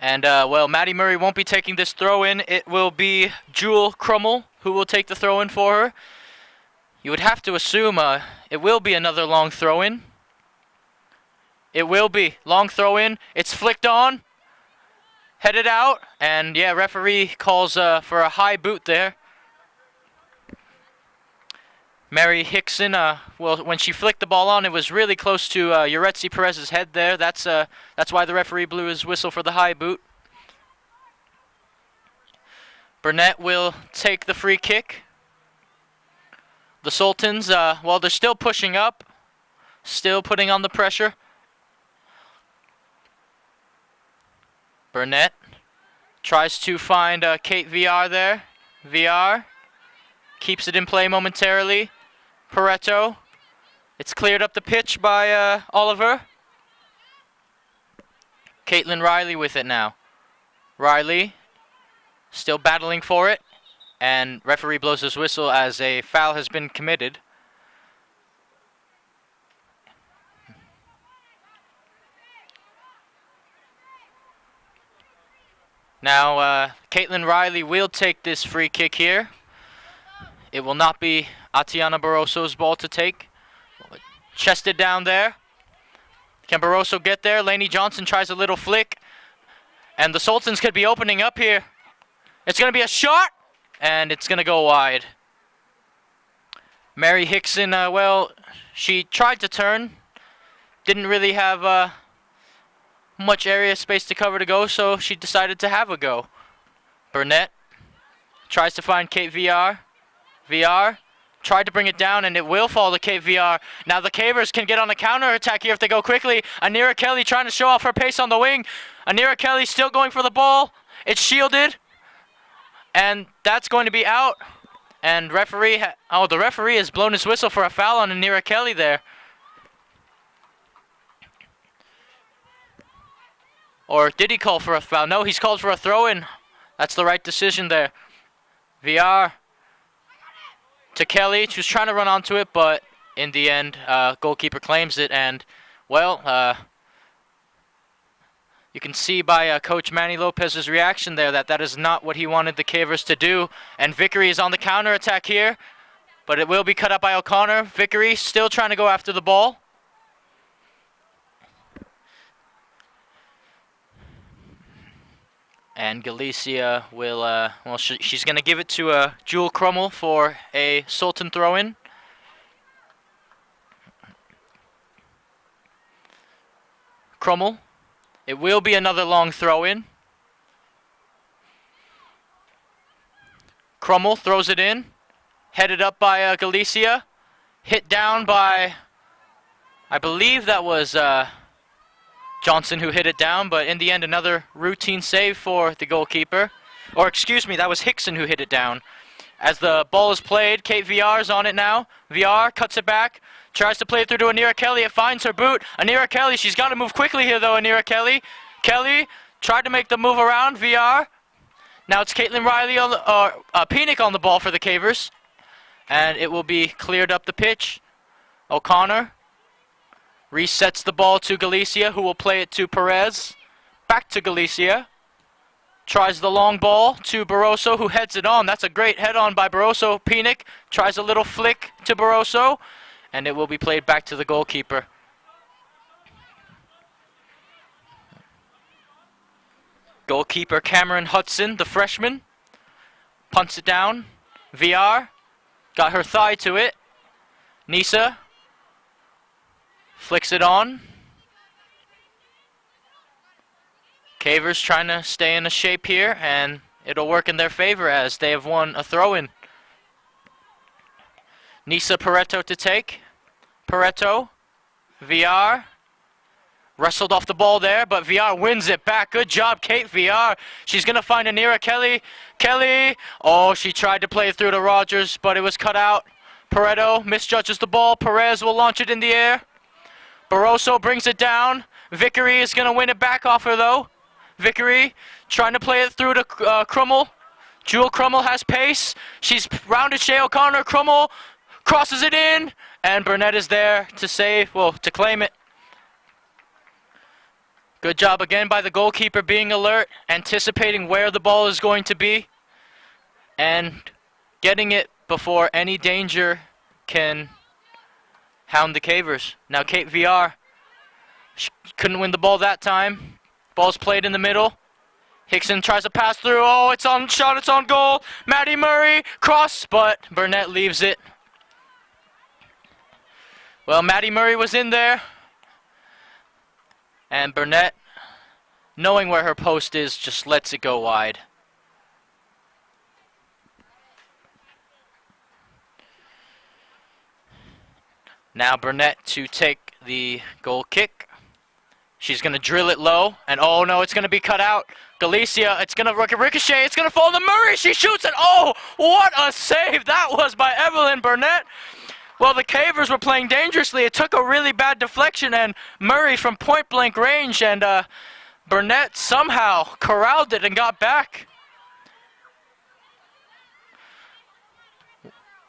And, Maddie Murray won't be taking this throw-in. It will be Jewel Crummel who will take the throw-in for her. You would have to assume it will be another long throw-in. It will be. Long throw-in. It's flicked on. Headed out. And, referee calls for a high boot there. Mary Hickson, when she flicked the ball on, it was really close to Yuretsi Perez's head there. That's why the referee blew his whistle for the high boot. Burnett will take the free kick. The Sultans, they're still pushing up, still putting on the pressure. Burnett tries to find Kate VR there. VR keeps it in play momentarily. Pareto. It's cleared up the pitch by Oliver. Caitlin Riley with it now. Riley still battling for it. And referee blows his whistle as a foul has been committed. Now, Caitlin Riley will take this free kick here. It will not be Atiana Barroso's ball to take. Chested down there. Can Barroso get there? Lainey Johnson tries a little flick. And the Sultans could be opening up here. It's going to be a shot. And it's going to go wide. Mary Hickson, well, she tried to turn. Didn't really have much area space to cover to go, so she decided to have a go. Burnett tries to find Kate VR. VR tried to bring it down, and it will fall to Kate VR. Now the Cavers can get on a counter attack here if they go quickly. Anira Kelly trying to show off her pace on the wing. Anira Kelly still going for the ball. It's shielded. And that's going to be out. And referee, the referee has blown his whistle for a foul on Anira Kelly there. Or did he call for a foul? No, he's called for a throw-in. That's the right decision there. VR to Kelly. She was trying to run onto it, but in the end, goalkeeper claims it. And, well, you can see by Coach Manny Lopez's reaction there that is not what he wanted the Cavers to do. And Vickery is on the counter attack here, but it will be cut up by O'Connor. Vickery still trying to go after the ball. And Galicia will, well, she's going to give it to Jewel Crummel for a Sultan throw-in. Crummel. It will be another long throw-in. Crummel throws it in. Headed up by Galicia. Hit down by, I believe that was Johnson who hit it down, but in the end another routine save for the goalkeeper. Or excuse me, that was Hickson who hit it down. As the ball is played, Kate VR is on it now. VR cuts it back. Tries to play it through to Anira Kelly. It finds her boot. Anira Kelly, she's got to move quickly here though, Anira Kelly. Kelly tried to make the move around. VR. Now it's Caitlin Riley on the, Penick on the ball for the Cavers. And it will be cleared up the pitch. O'Connor resets the ball to Galicia, who will play it to Perez. Back to Galicia. Tries the long ball to Barroso, who heads it on. That's a great head on by Barroso. Penick tries a little flick to Barroso. And it will be played back to the goalkeeper. Goalkeeper Cameron Hudson, the freshman, punts it down. VR got her thigh to it. Nisa flicks it on. Cavers trying to stay in a shape here, and it'll work in their favor as they have won a throw-in. Nisa Pareto to take. Pareto. VR. Wrestled off the ball there, but VR wins it back. Good job, Kate VR. She's going to find Anira Kelly. Kelly. Oh, she tried to play it through to Rogers, but it was cut out. Pareto misjudges the ball. Perez will launch it in the air. Barroso brings it down. Vickery is going to win it back off her, though. Vickery trying to play it through to Crummel. Jewel Crummel has pace. She's rounded Shea O'Connor. Crummel crosses it in, and Burnett is there to save, well, to claim it. Good job again by the goalkeeper being alert, anticipating where the ball is going to be, and getting it before any danger can hound the Cavers. Now Kate VR, she couldn't win the ball that time. Ball's played in the middle. Hickson tries to pass through. Oh, it's on shot, it's on goal. Maddie Murray, cross, but Burnett leaves it. Well, Maddie Murray was in there. And Burnett, knowing where her post is, just lets it go wide. Now Burnett to take the goal kick. She's going to drill it low, and oh no, it's going to be cut out. Galicia, it's going to ricochet, it's going to fall to Murray, she shoots it. Oh, what a save that was by Evelyn Burnett. Well, the Cavers were playing dangerously. It took a really bad deflection, and Murray from point-blank range, and Burnett somehow corralled it and got back.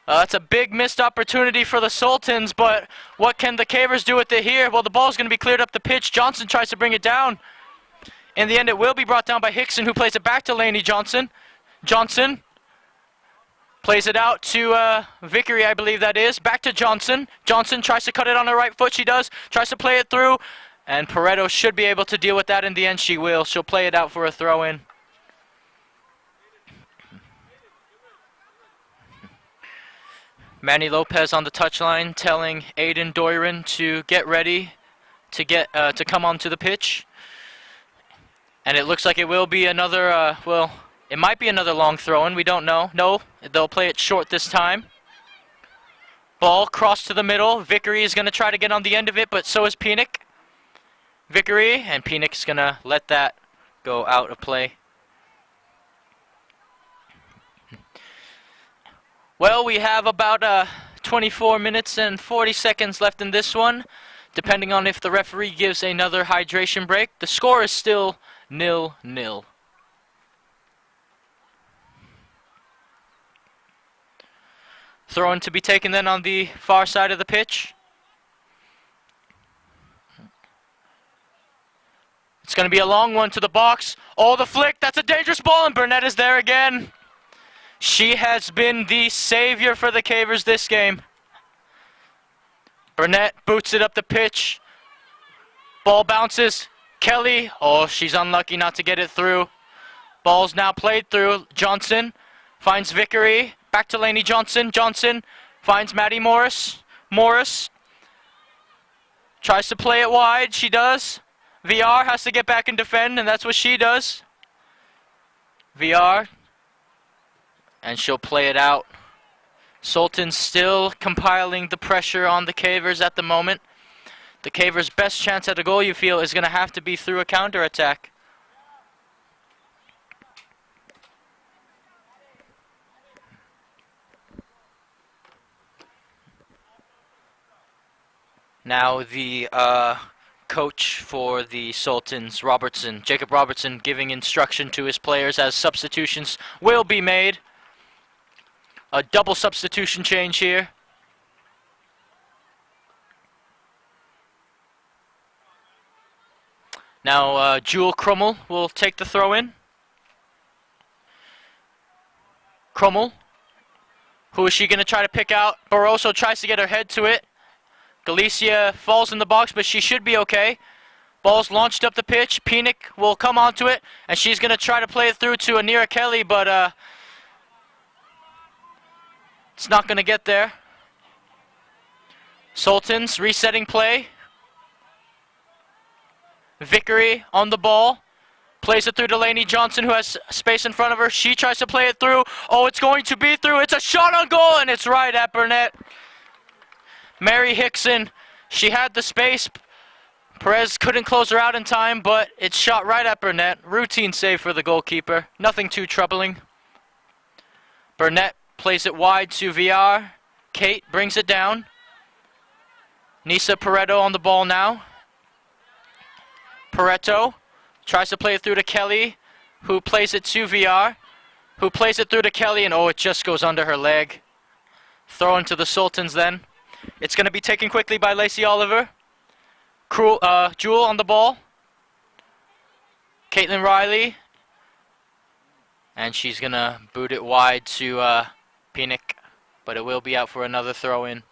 That's a big missed opportunity for the Sultans, but what can the Cavers do with it here? Well, the ball's going to be cleared up the pitch. Johnson tries to bring it down. In the end, it will be brought down by Hickson, who plays it back to Lainey Johnson. Johnson plays it out to Vickery, I believe that is. Back to Johnson. Johnson tries to cut it on the right foot. She does. Tries to play it through. And Prado should be able to deal with that in the end. She will. She'll play it out for a throw-in. Manny Lopez on the touchline telling Aiden Doiron to get ready to come onto the pitch. And it looks like it will be another, well, it might be another long throw-in. We don't know. No, they'll play it short this time. Ball crossed to the middle. Vickery is going to try to get on the end of it, but so is Penick. Vickery, and Penick's going to let that go out of play. Well, we have about 24 minutes and 40 seconds left in this one, depending on if the referee gives another hydration break. The score is still 0-0. Throw-in to be taken then on the far side of the pitch. It's going to be a long one to the box. Oh, the flick. That's a dangerous ball, and Burnett is there again. She has been the savior for the Cavers this game. Burnett boots it up the pitch. Ball bounces. Kelly. Oh, she's unlucky not to get it through. Ball's now played through. Johnson finds Vickery. Back to Lainey Johnson. Johnson finds Maddie Morris. Morris tries to play it wide. She does. VR has to get back and defend, and that's what she does. VR. And she'll play it out. Sultans still compiling the pressure on the Cavers at the moment. The Cavers' best chance at a goal, you feel, is going to have to be through a counterattack. Now the coach for the Sultans, Jacob Robertson, giving instruction to his players as substitutions will be made. A double substitution change here. Now Jewel Krummel will take the throw-in. Krummel. Who is she going to try to pick out? Barroso tries to get her head to it. Galicia falls in the box, but she should be okay. Ball's launched up the pitch. Penick will come onto it, and she's going to try to play it through to Anira Kelly, but it's not going to get there. Sultans resetting play. Vickery on the ball. Plays it through to Lainey Johnson, who has space in front of her. She tries to play it through. Oh, it's going to be through. It's a shot on goal, and it's right at Burnett. Mary Hickson, she had the space. Perez couldn't close her out in time, but it's shot right at Burnett. Routine save for the goalkeeper. Nothing too troubling. Burnett plays it wide to VR. Kate brings it down. Nisa Pareto on the ball now. Pareto tries to play it through to Kelly, who plays it to VR, who plays it through to Kelly, and oh, it just goes under her leg. Throw into the Sultans then. It's going to be taken quickly by Lacey Oliver. Jewel on the ball. Caitlin Riley. And she's going to boot it wide to Penick, but it will be out for another throw-in.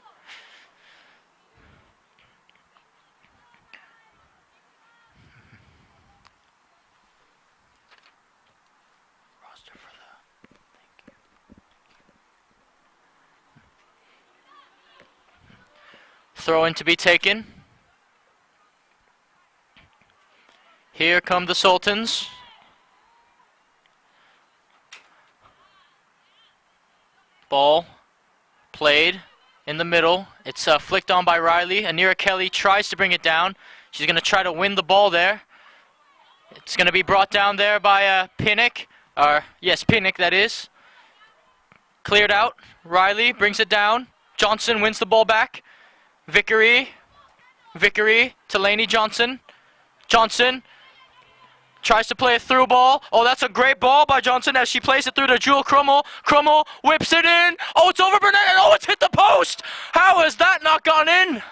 Throw-in to be taken. Here come the Sultans. Ball played in the middle. It's flicked on by Riley. Anira Kelly tries to bring it down. She's going to try to win the ball there. It's going to be brought down there by Penick. Yes, Penick, that is. Cleared out. Riley brings it down. Johnson wins the ball back. Vickery to Lainey Johnson. Johnson tries to play a through ball. Oh, that's a great ball by Johnson as she plays it through to Jewel Krummel. Krummel whips it in. Oh, it's over Burnett. Oh, it's hit the post. How has that not gone in?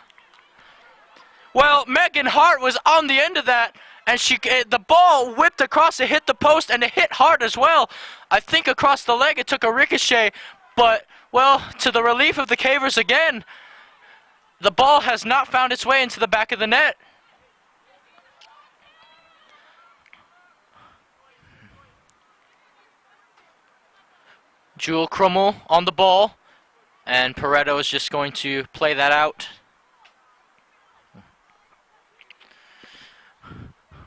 Well, Megan Hart was on the end of that, and the ball whipped across, it hit the post, and it hit hard as well. I think across the leg it took a ricochet, but, well, to the relief of the Cavers again, the ball has not found its way into the back of the net. Jewel Krummel on the ball, and Pareto is just going to play that out.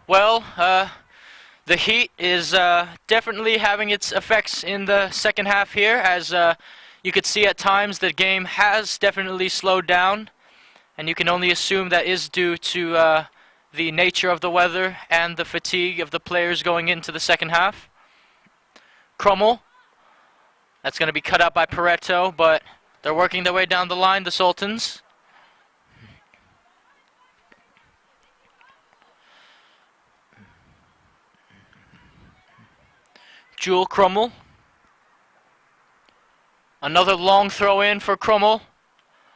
Well, the heat is definitely having its effects in the second half here, as you could see at times the game has definitely slowed down, and you can only assume that is due to the nature of the weather and the fatigue of the players going into the second half. Krummel. That's going to be cut out by Pareto, but they're working their way down the line, the Sultans. Jewel Krummel. Another long throw in for Krummel.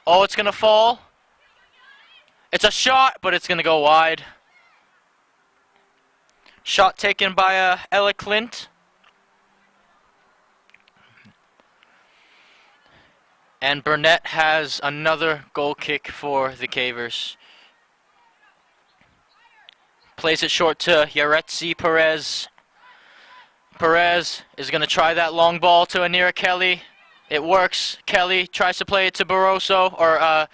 Oh, it's going to fall. It's a shot, but it's going to go wide. Shot taken by Ella Clint. And Burnett has another goal kick for the Cavers. Plays it short to Yaretsi Perez. Perez is going to try that long ball to Anira Kelly. It works. Kelly tries to play it to Barroso, or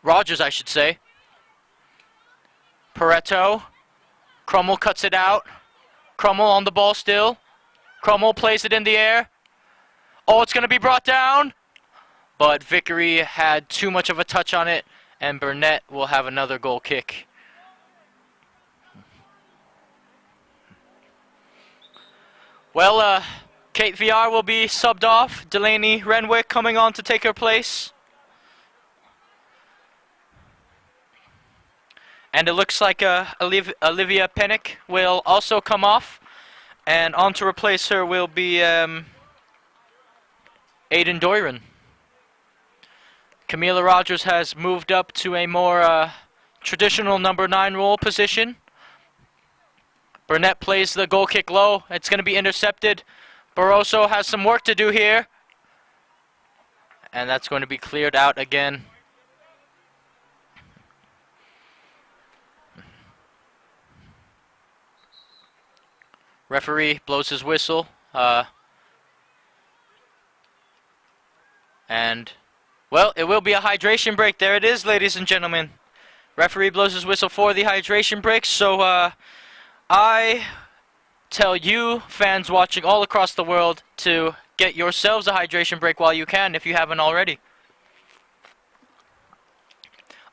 Rogers, I should say. Pareto. Krummel cuts it out. Krummel on the ball still. Krummel plays it in the air. Oh, it's going to be brought down. But Vickery had too much of a touch on it, and Burnett will have another goal kick. Well, Kate VR will be subbed off. Delaney Renwick coming on to take her place. And it looks like Olivia Pennick will also come off. And on to replace her will be Aiden Doiron. Camila Rogers has moved up to a more traditional number 9 role position. Burnett plays the goal kick low. It's going to be intercepted. Barroso has some work to do here. And that's going to be cleared out again. Referee blows his whistle. And... well, it will be a hydration break. There it is, ladies and gentlemen. Referee blows his whistle for the hydration break. So, I tell you, fans watching all across the world, to get yourselves a hydration break while you can, if you haven't already.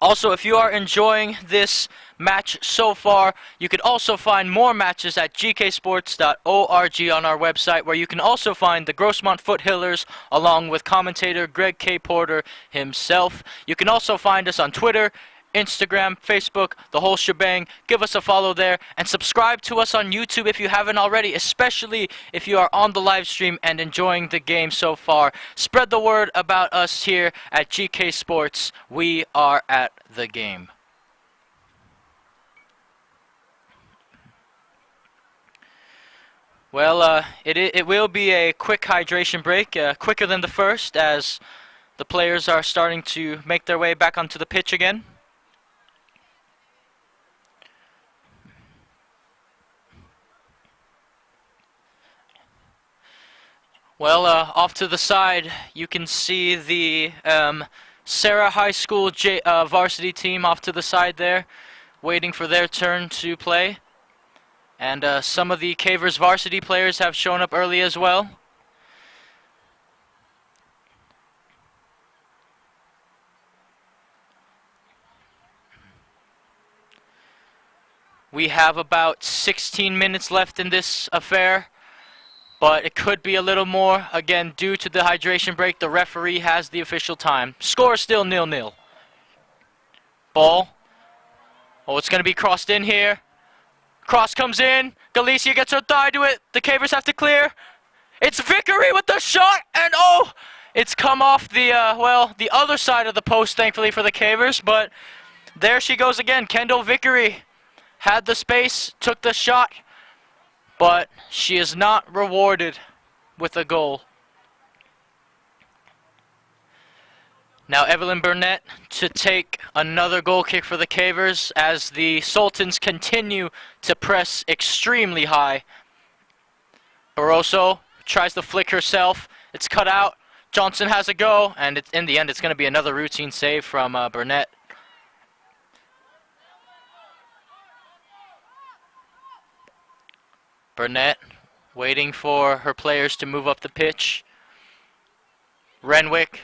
Also, if you are enjoying this match so far, you could also find more matches at gksports.org on our website, where you can also find the Grossmont Foothillers along with commentator Greg K. Porter himself. You can also find us on Twitter, Instagram, Facebook, the whole shebang. Give us a follow there and subscribe to us on YouTube if you haven't already, especially if you are on the live stream and enjoying the game so far. Spread the word about us here at GK Sports. We are at the game. Well, it will be a quick hydration break, quicker than the first, as the players are starting to make their way back onto the pitch again. Well, off to the side, you can see the Sarah High School varsity team off to the side there, waiting for their turn to play. And some of the Cavers varsity players have shown up early as well. We have about 16 minutes left in this affair, but it could be a little more. Again, due to the hydration break, the referee has the official time. Score still 0-0. Ball. Oh, it's going to be crossed in here. Cross comes in. Galicia gets her thigh to it. The Cavers have to clear. It's Vickery with the shot, and oh, it's come off the, the other side of the post, thankfully, for the Cavers, but there she goes again. Kendall Vickery had the space, took the shot, but she is not rewarded with a goal. Now Evelyn Burnett to take another goal kick for the Cavers as the Sultans continue to press extremely high. Barroso tries to flick herself. It's cut out. Johnson has a go, and in the end it's going to be another routine save from Burnett. Burnett waiting for her players to move up the pitch. Renwick.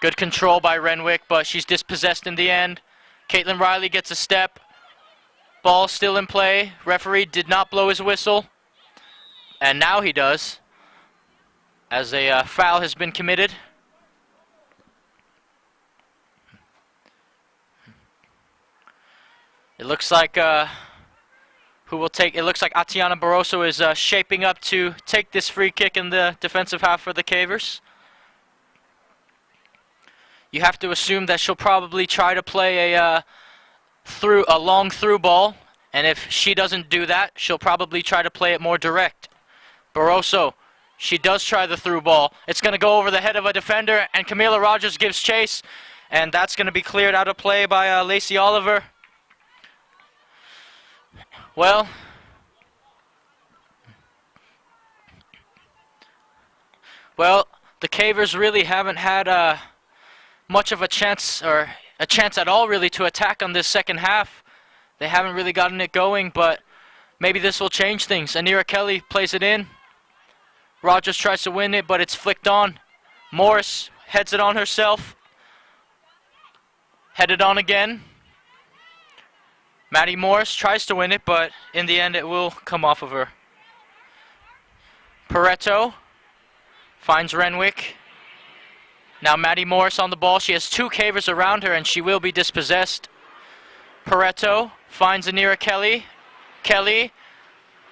Good control by Renwick, but she's dispossessed in the end. Caitlin Riley gets a step. Ball still in play. Referee did not blow his whistle. And now he does, as a foul has been committed. It looks like it looks like Atiana Barroso is shaping up to take this free kick in the defensive half for the Cavers. You have to assume that she'll probably try to play a long through ball, and if she doesn't do that, she'll probably try to play it more direct. Barroso, she does try the through ball. It's going to go over the head of a defender, and Camila Rogers gives chase, and that's going to be cleared out of play by Lacey Oliver. Well, the Cavers really haven't had much of a chance, or a chance at all really, to attack on this second half. They haven't really gotten it going, but maybe this will change things. Anira Kelly plays it in. Rogers tries to win it, but it's flicked on. Morris heads it on herself. Headed on again. Maddie Morris tries to win it, but in the end it will come off of her. Pareto finds Renwick. Now Maddie Morris on the ball. She has two Cavers around her, and she will be dispossessed. Pareto finds Anira Kelly. Kelly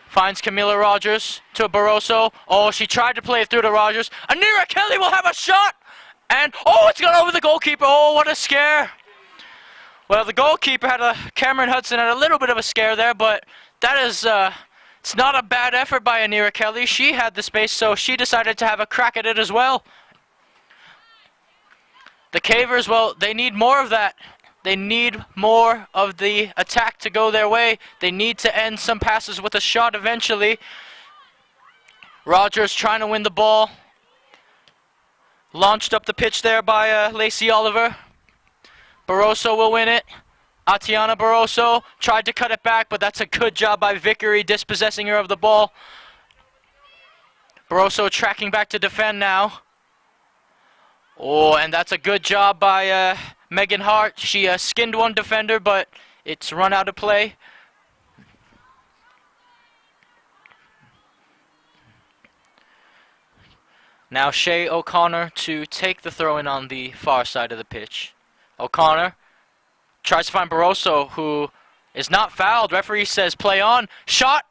finds Camila Rogers to Barroso. Oh, she tried to play it through to Rogers. Anira Kelly will have a shot! And, oh, it's gone over the goalkeeper. Oh, what a scare. Well, the goalkeeper Cameron Hudson had a little bit of a scare there, but that is, it's not a bad effort by Anira Kelly. She had the space, so she decided to have a crack at it as well. The Cavers, well, they need more of that. They need more of the attack to go their way. They need to end some passes with a shot eventually. Rogers trying to win the ball. Launched up the pitch there by Lacey Oliver. Barroso will win it. Atiana Barroso tried to cut it back, but that's a good job by Vickery dispossessing her of the ball. Barroso tracking back to defend now. Oh, and that's a good job by Megan Hart. She skinned one defender, but it's run out of play. Now Shay O'Connor to take the throw-in on the far side of the pitch. O'Connor tries to find Barroso, who is not fouled. Referee says play on. Shot!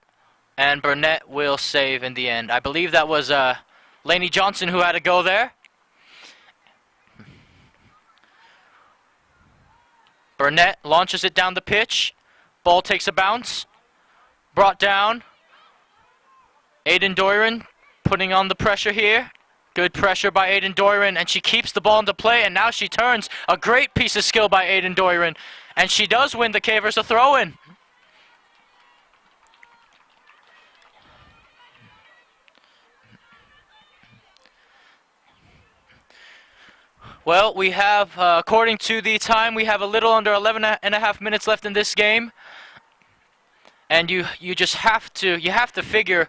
And Burnett will save in the end. I believe that was Lainey Johnson who had to go there. Burnett launches it down the pitch. Ball takes a bounce. Brought down. Aiden Doiron putting on the pressure here. Good pressure by Aiden Doiron, and she keeps the ball into play, and now she turns. A great piece of skill by Aiden Doiron, and she does win the Cavers a throw-in. Well, we have, according to the time, we have a little under 11 and a half minutes left in this game. And you just have to figure,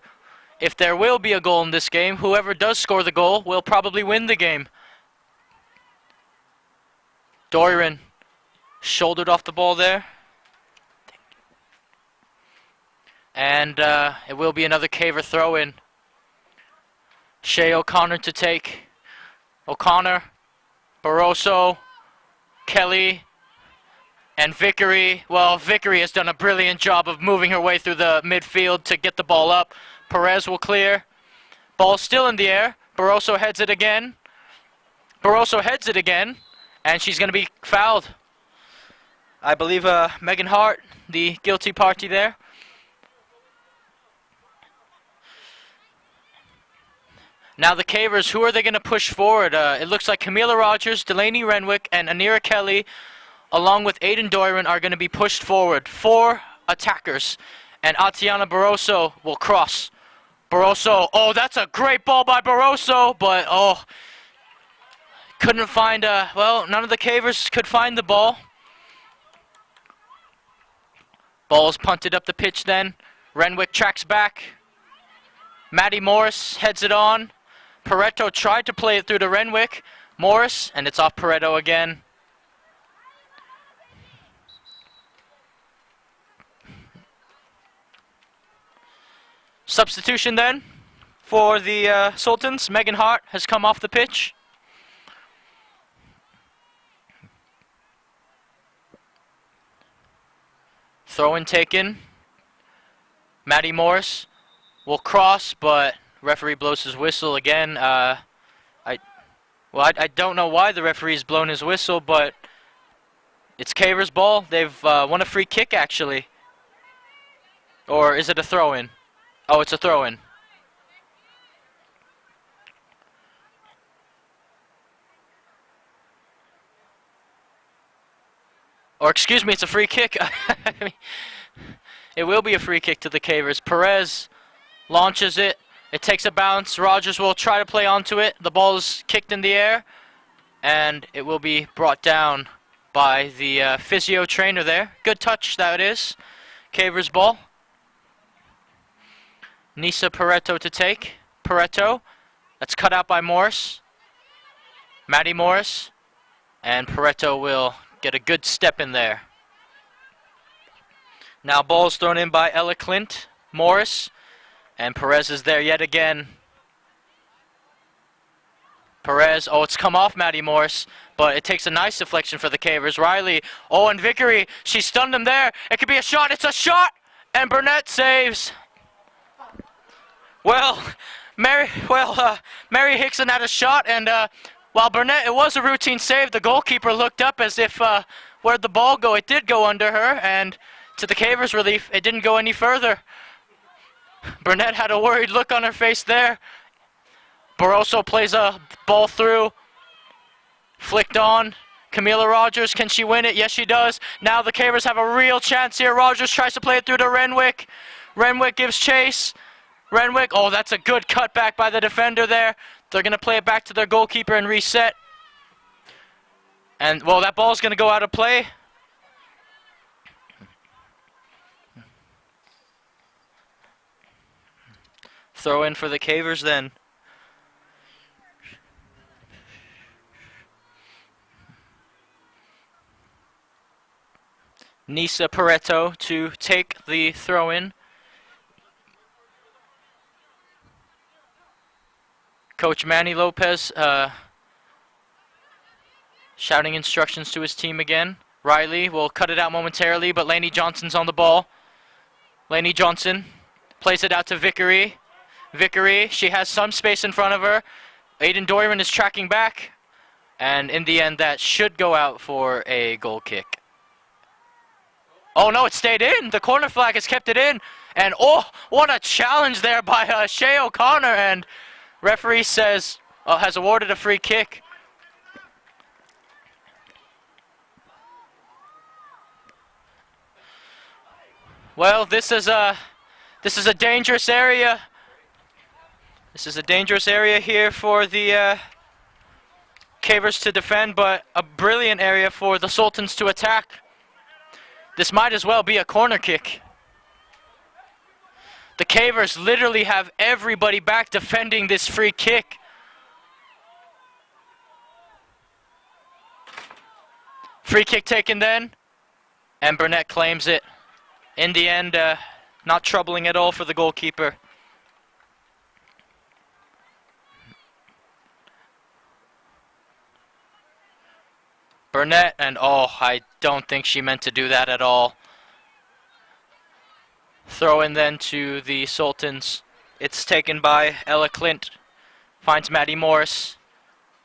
if there will be a goal in this game, whoever does score the goal will probably win the game. Doiron shouldered off the ball there. And it will be another Caver throw-in. Shay O'Connor to take. O'Connor, Barroso, Kelly, and Vickery. Well, Vickery has done a brilliant job of moving her way through the midfield to get the ball up. Perez will clear. Ball still in the air. Barroso heads it again. And she's going to be fouled. I believe Megan Hart, the guilty party there. Now the Cavers, who are they going to push forward? It looks like Camila Rogers, Delaney Renwick, and Anira Kelly, along with Aiden Doiron, are going to be pushed forward. 4 attackers. And Atiana Barroso will cross. Barroso, oh, that's a great ball by Barroso, but, oh, couldn't find, well, none of the Cavers could find the ball. Ball's punted up the pitch then. Renwick tracks back. Maddie Morris heads it on. Pareto tried to play it through to Renwick. Morris, and it's off Pareto again. Substitution then for the Sultans. Megan Hart has come off the pitch. Throw-in taken. Maddie Morris will cross, but referee blows his whistle again. I don't know why the referee's blown his whistle, but it's Caver's ball. They've won a free kick, actually. Or is it a throw-in? Oh, it's a throw-in. Or excuse me, it's a free kick. It will be a free kick to the Cavers. Perez launches it. It takes a bounce. Rogers will try to play onto it. The ball is kicked in the air. And it will be brought down by the physio trainer there. Good touch, that is. Cavers ball. Nisa Pareto to take. Pareto. That's cut out by Morris. Maddie Morris. And Pareto will get a good step in there. Now ball's thrown in by Ella Clint. Morris. And Perez is there yet again. Perez, oh, it's come off Maddie Morris, but it takes a nice deflection for the Cavers. Riley, oh, and Vickery, she stunned him there. It could be a shot, it's a shot! And Burnett saves. Well, Mary Hickson had a shot, and while Burnett, it was a routine save, the goalkeeper looked up as if, where'd the ball go? It did go under her, and to the Cavers' relief, it didn't go any further. Burnett had a worried look on her face there. Barroso plays a ball through. Flicked on. Camila Rogers, can she win it? Yes, she does. Now the Cavers have a real chance here. Rogers tries to play it through to Renwick. Renwick gives chase. Renwick, oh, that's a good cutback by the defender there. They're going to play it back to their goalkeeper and reset. And, well, that ball's going to go out of play. Throw in for the Cavers then. Nisa Pareto to take the throw in. Coach Manny Lopez shouting instructions to his team again. Riley will cut it out momentarily, but Lainey Johnson's on the ball. Lainey Johnson plays it out to Vickery. Vickery, she has some space in front of her. Aiden Doiron is tracking back. And in the end, that should go out for a goal kick. Oh, no, it stayed in. The corner flag has kept it in. And, oh, what a challenge there by Shay O'Connor. And referee says, has awarded a free kick. Well, this is a dangerous area. This is a dangerous area here for the Cavers to defend, but a brilliant area for the Sultans to attack. This might as well be a corner kick. The Cavers literally have everybody back defending this free kick. Free kick taken then, and Burnett claims it. In the end, not troubling at all for the goalkeeper. Burnett, and oh, I don't think she meant to do that at all. Throw in then to the Sultans. It's taken by Ella Clint. Finds Maddie Morris.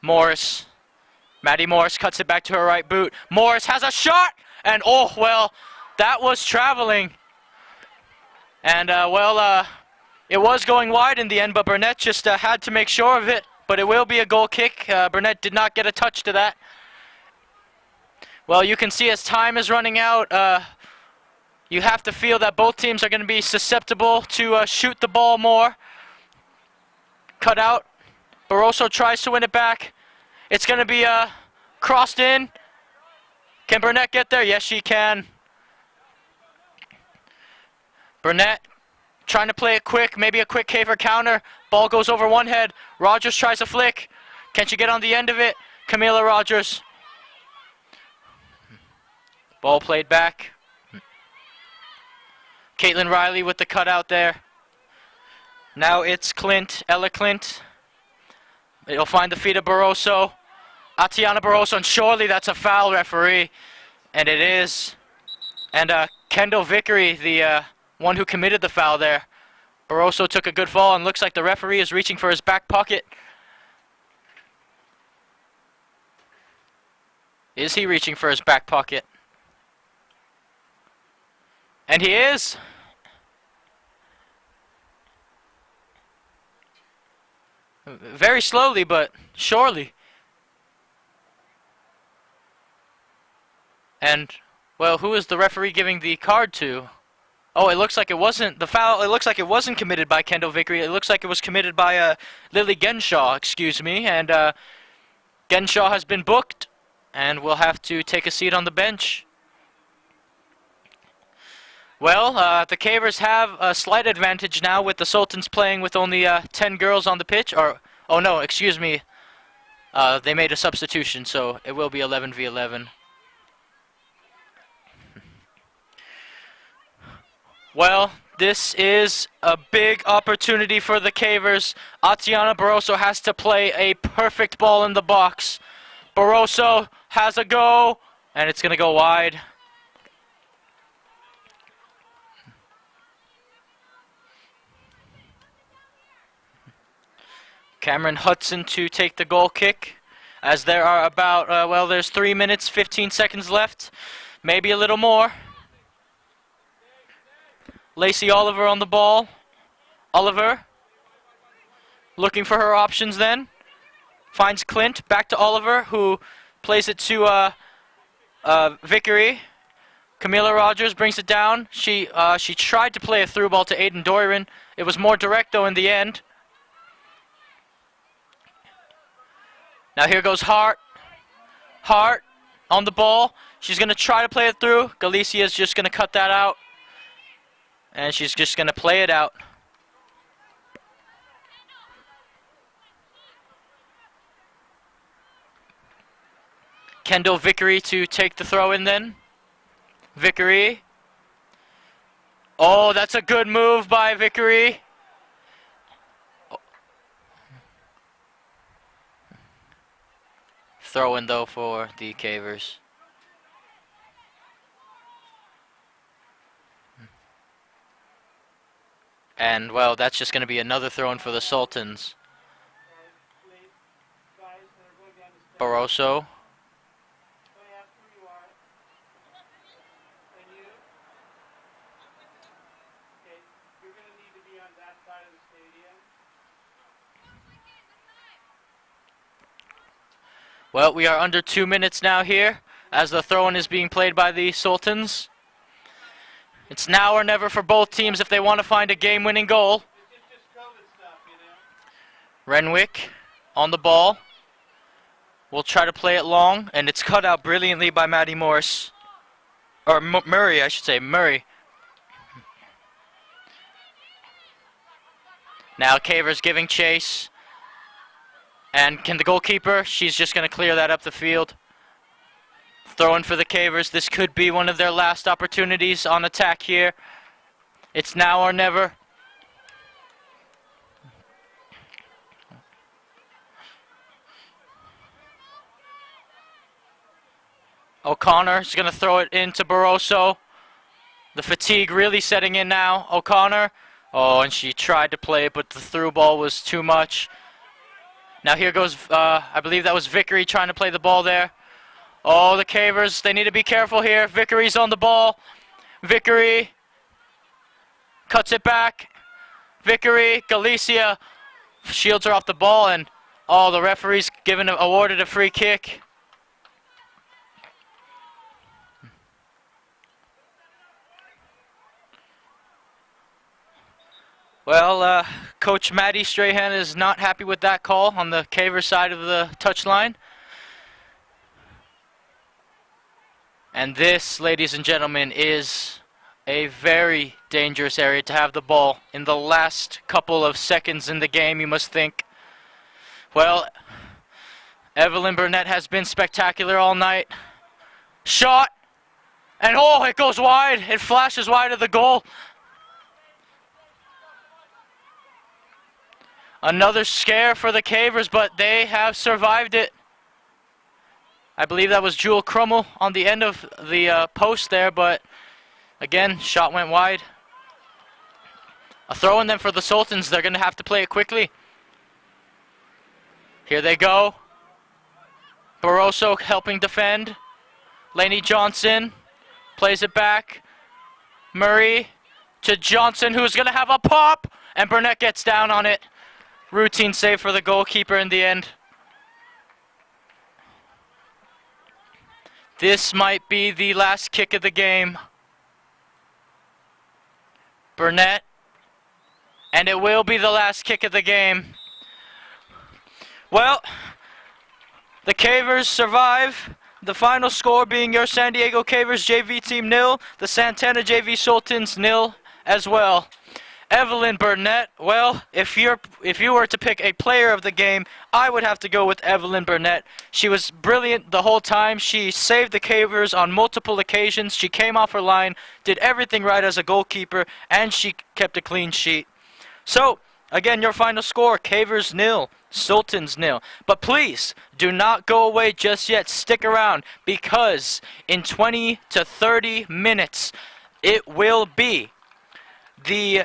Maddie Morris cuts it back to her right boot. Morris has a shot! And, oh, well, that was traveling. And, it was going wide in the end, but Burnett just had to make sure of it. But it will be a goal kick. Burnett did not get a touch to that. Well, you can see as time is running out, you have to feel that both teams are going to be susceptible to shoot the ball more. Cut out. Barroso tries to win it back. It's going to be crossed in. Can Burnett get there? Yes, she can. Burnett trying to play it quick. Maybe a quick caver counter. Ball goes over one head. Rogers tries a flick. Can she get on the end of it? Camila Rogers. Ball played back. Caitlin Riley with the cutout there. Now it's Clint, Ella Clint. It'll find the feet of Barroso. Atiana Barroso, and surely that's a foul, referee. And it is. And Kendall Vickery, the one who committed the foul there. Barroso took a good fall, and looks like the referee is reaching for his back pocket. Is he reaching for his back pocket? And he is. Very slowly, but surely. And, well, who is the referee giving the card to? Oh, it looks like it wasn't the foul. It looks like it wasn't committed by Kendall Vickery. It looks like it was committed by Lily Genshaw, excuse me. And Genshaw has been booked and will have to take a seat on the bench. Well, the Cavers have a slight advantage now with the Sultans playing with only 10 girls on the pitch. Or, oh no, excuse me. They made a substitution, so it will be 11v11. Well, this is a big opportunity for the Cavers. Atiana Barroso has to play a perfect ball in the box. Barroso has a go, and it's going to go wide. Cameron Hudson to take the goal kick, as there are about, there's 3 minutes, 15 seconds left, maybe a little more. Lacey Oliver on the ball. Oliver looking for her options then. Finds Clint, back to Oliver, who plays it to Vickery. Camila Rogers brings it down. She tried to play a through ball to Aiden Doiron. It was more direct though in the end. Now here goes Hart. Hart on the ball. She's going to try to play it through. Galicia's just going to cut that out. And she's just going to play it out. Kendall Vickery to take the throw in then. Vickery. Oh, that's a good move by Vickery. Throw in though for the Cavers. And well, that's just going to be another throw in for the Sultans. Barroso. Well, we are under 2 minutes now here as the throw-in is being played by the Sultans. It's now or never for both teams if they want to find a game-winning goal. Renwick on the ball. We'll try to play it long, and it's cut out brilliantly by Maddie Morse. Or Murray, I should say, Murray. Now Cavers giving chase. And can the goalkeeper, she's just going to clear that up the field. Throw in for the Cavers. This could be one of their last opportunities on attack here. It's now or never. O'Connor is going to throw it into Barroso. The fatigue really setting in now. O'Connor. Oh, and she tried to play it, but the through ball was too much. Now here goes, I believe that was Vickery trying to play the ball there. Oh, the Cavers, they need to be careful here. Vickery's on the ball. Vickery cuts it back. Vickery, Galicia shields her off the ball, and the referee's awarded a free kick. Well, Coach Maddie Strahan is not happy with that call on the Caver side of the touchline. And this, ladies and gentlemen, is a very dangerous area to have the ball. In the last couple of seconds in the game, you must think, well, Evelyn Burnett has been spectacular all night. Shot, and it goes wide. It flashes wide of the goal. Another scare for the Cavers, but they have survived it. I believe that was Jewel Crummel on the end of the post there, but again, shot went wide. A throw in them for the Sultans. They're going to have to play it quickly. Here they go. Barroso helping defend. Lainey Johnson plays it back. Murray to Johnson, who's going to have a pop, and Burnett gets down on it. Routine save for the goalkeeper in the end. This might be the last kick of the game. Burnett. And it will be the last kick of the game. Well, the Cavers survive. The final score being your San Diego Cavers JV team 0. The Santana JV Sultans 0 as well. Evelyn Burnett, well, if you were to pick a player of the game, I would have to go with Evelyn Burnett. She was brilliant the whole time. She saved the Cavers on multiple occasions. She came off her line, did everything right as a goalkeeper, and she kept a clean sheet. So, again, your final score, Cavers 0, Sultans 0. But please, do not go away just yet. Stick around, because in 20 to 30 minutes, it will be the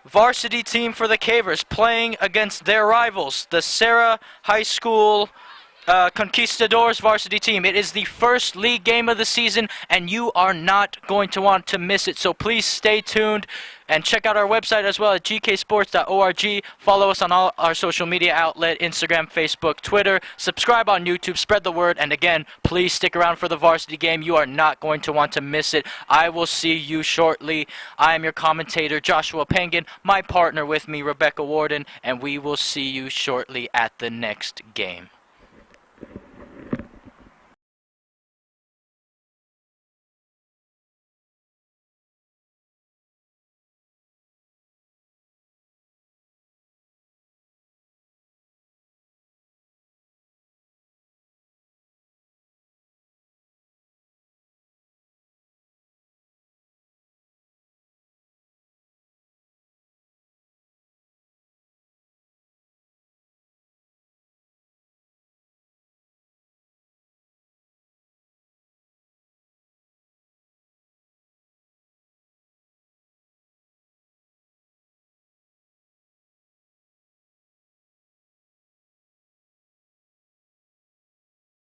varsity team for the Cavers playing against their rivals, the Serra High School Conquistadors varsity team. It is the first league game of the season, and you are not going to want to miss it. So please stay tuned and check out our website as well at gksports.org. Follow us on all our social media outlet, Instagram, Facebook, Twitter. Subscribe on YouTube, spread the word, and again, please stick around for the varsity game. You are not going to want to miss it. I will see you shortly. I am your commentator, Joshua Pangan, my partner with me, Rebecca Worden, and we will see you shortly at the next game.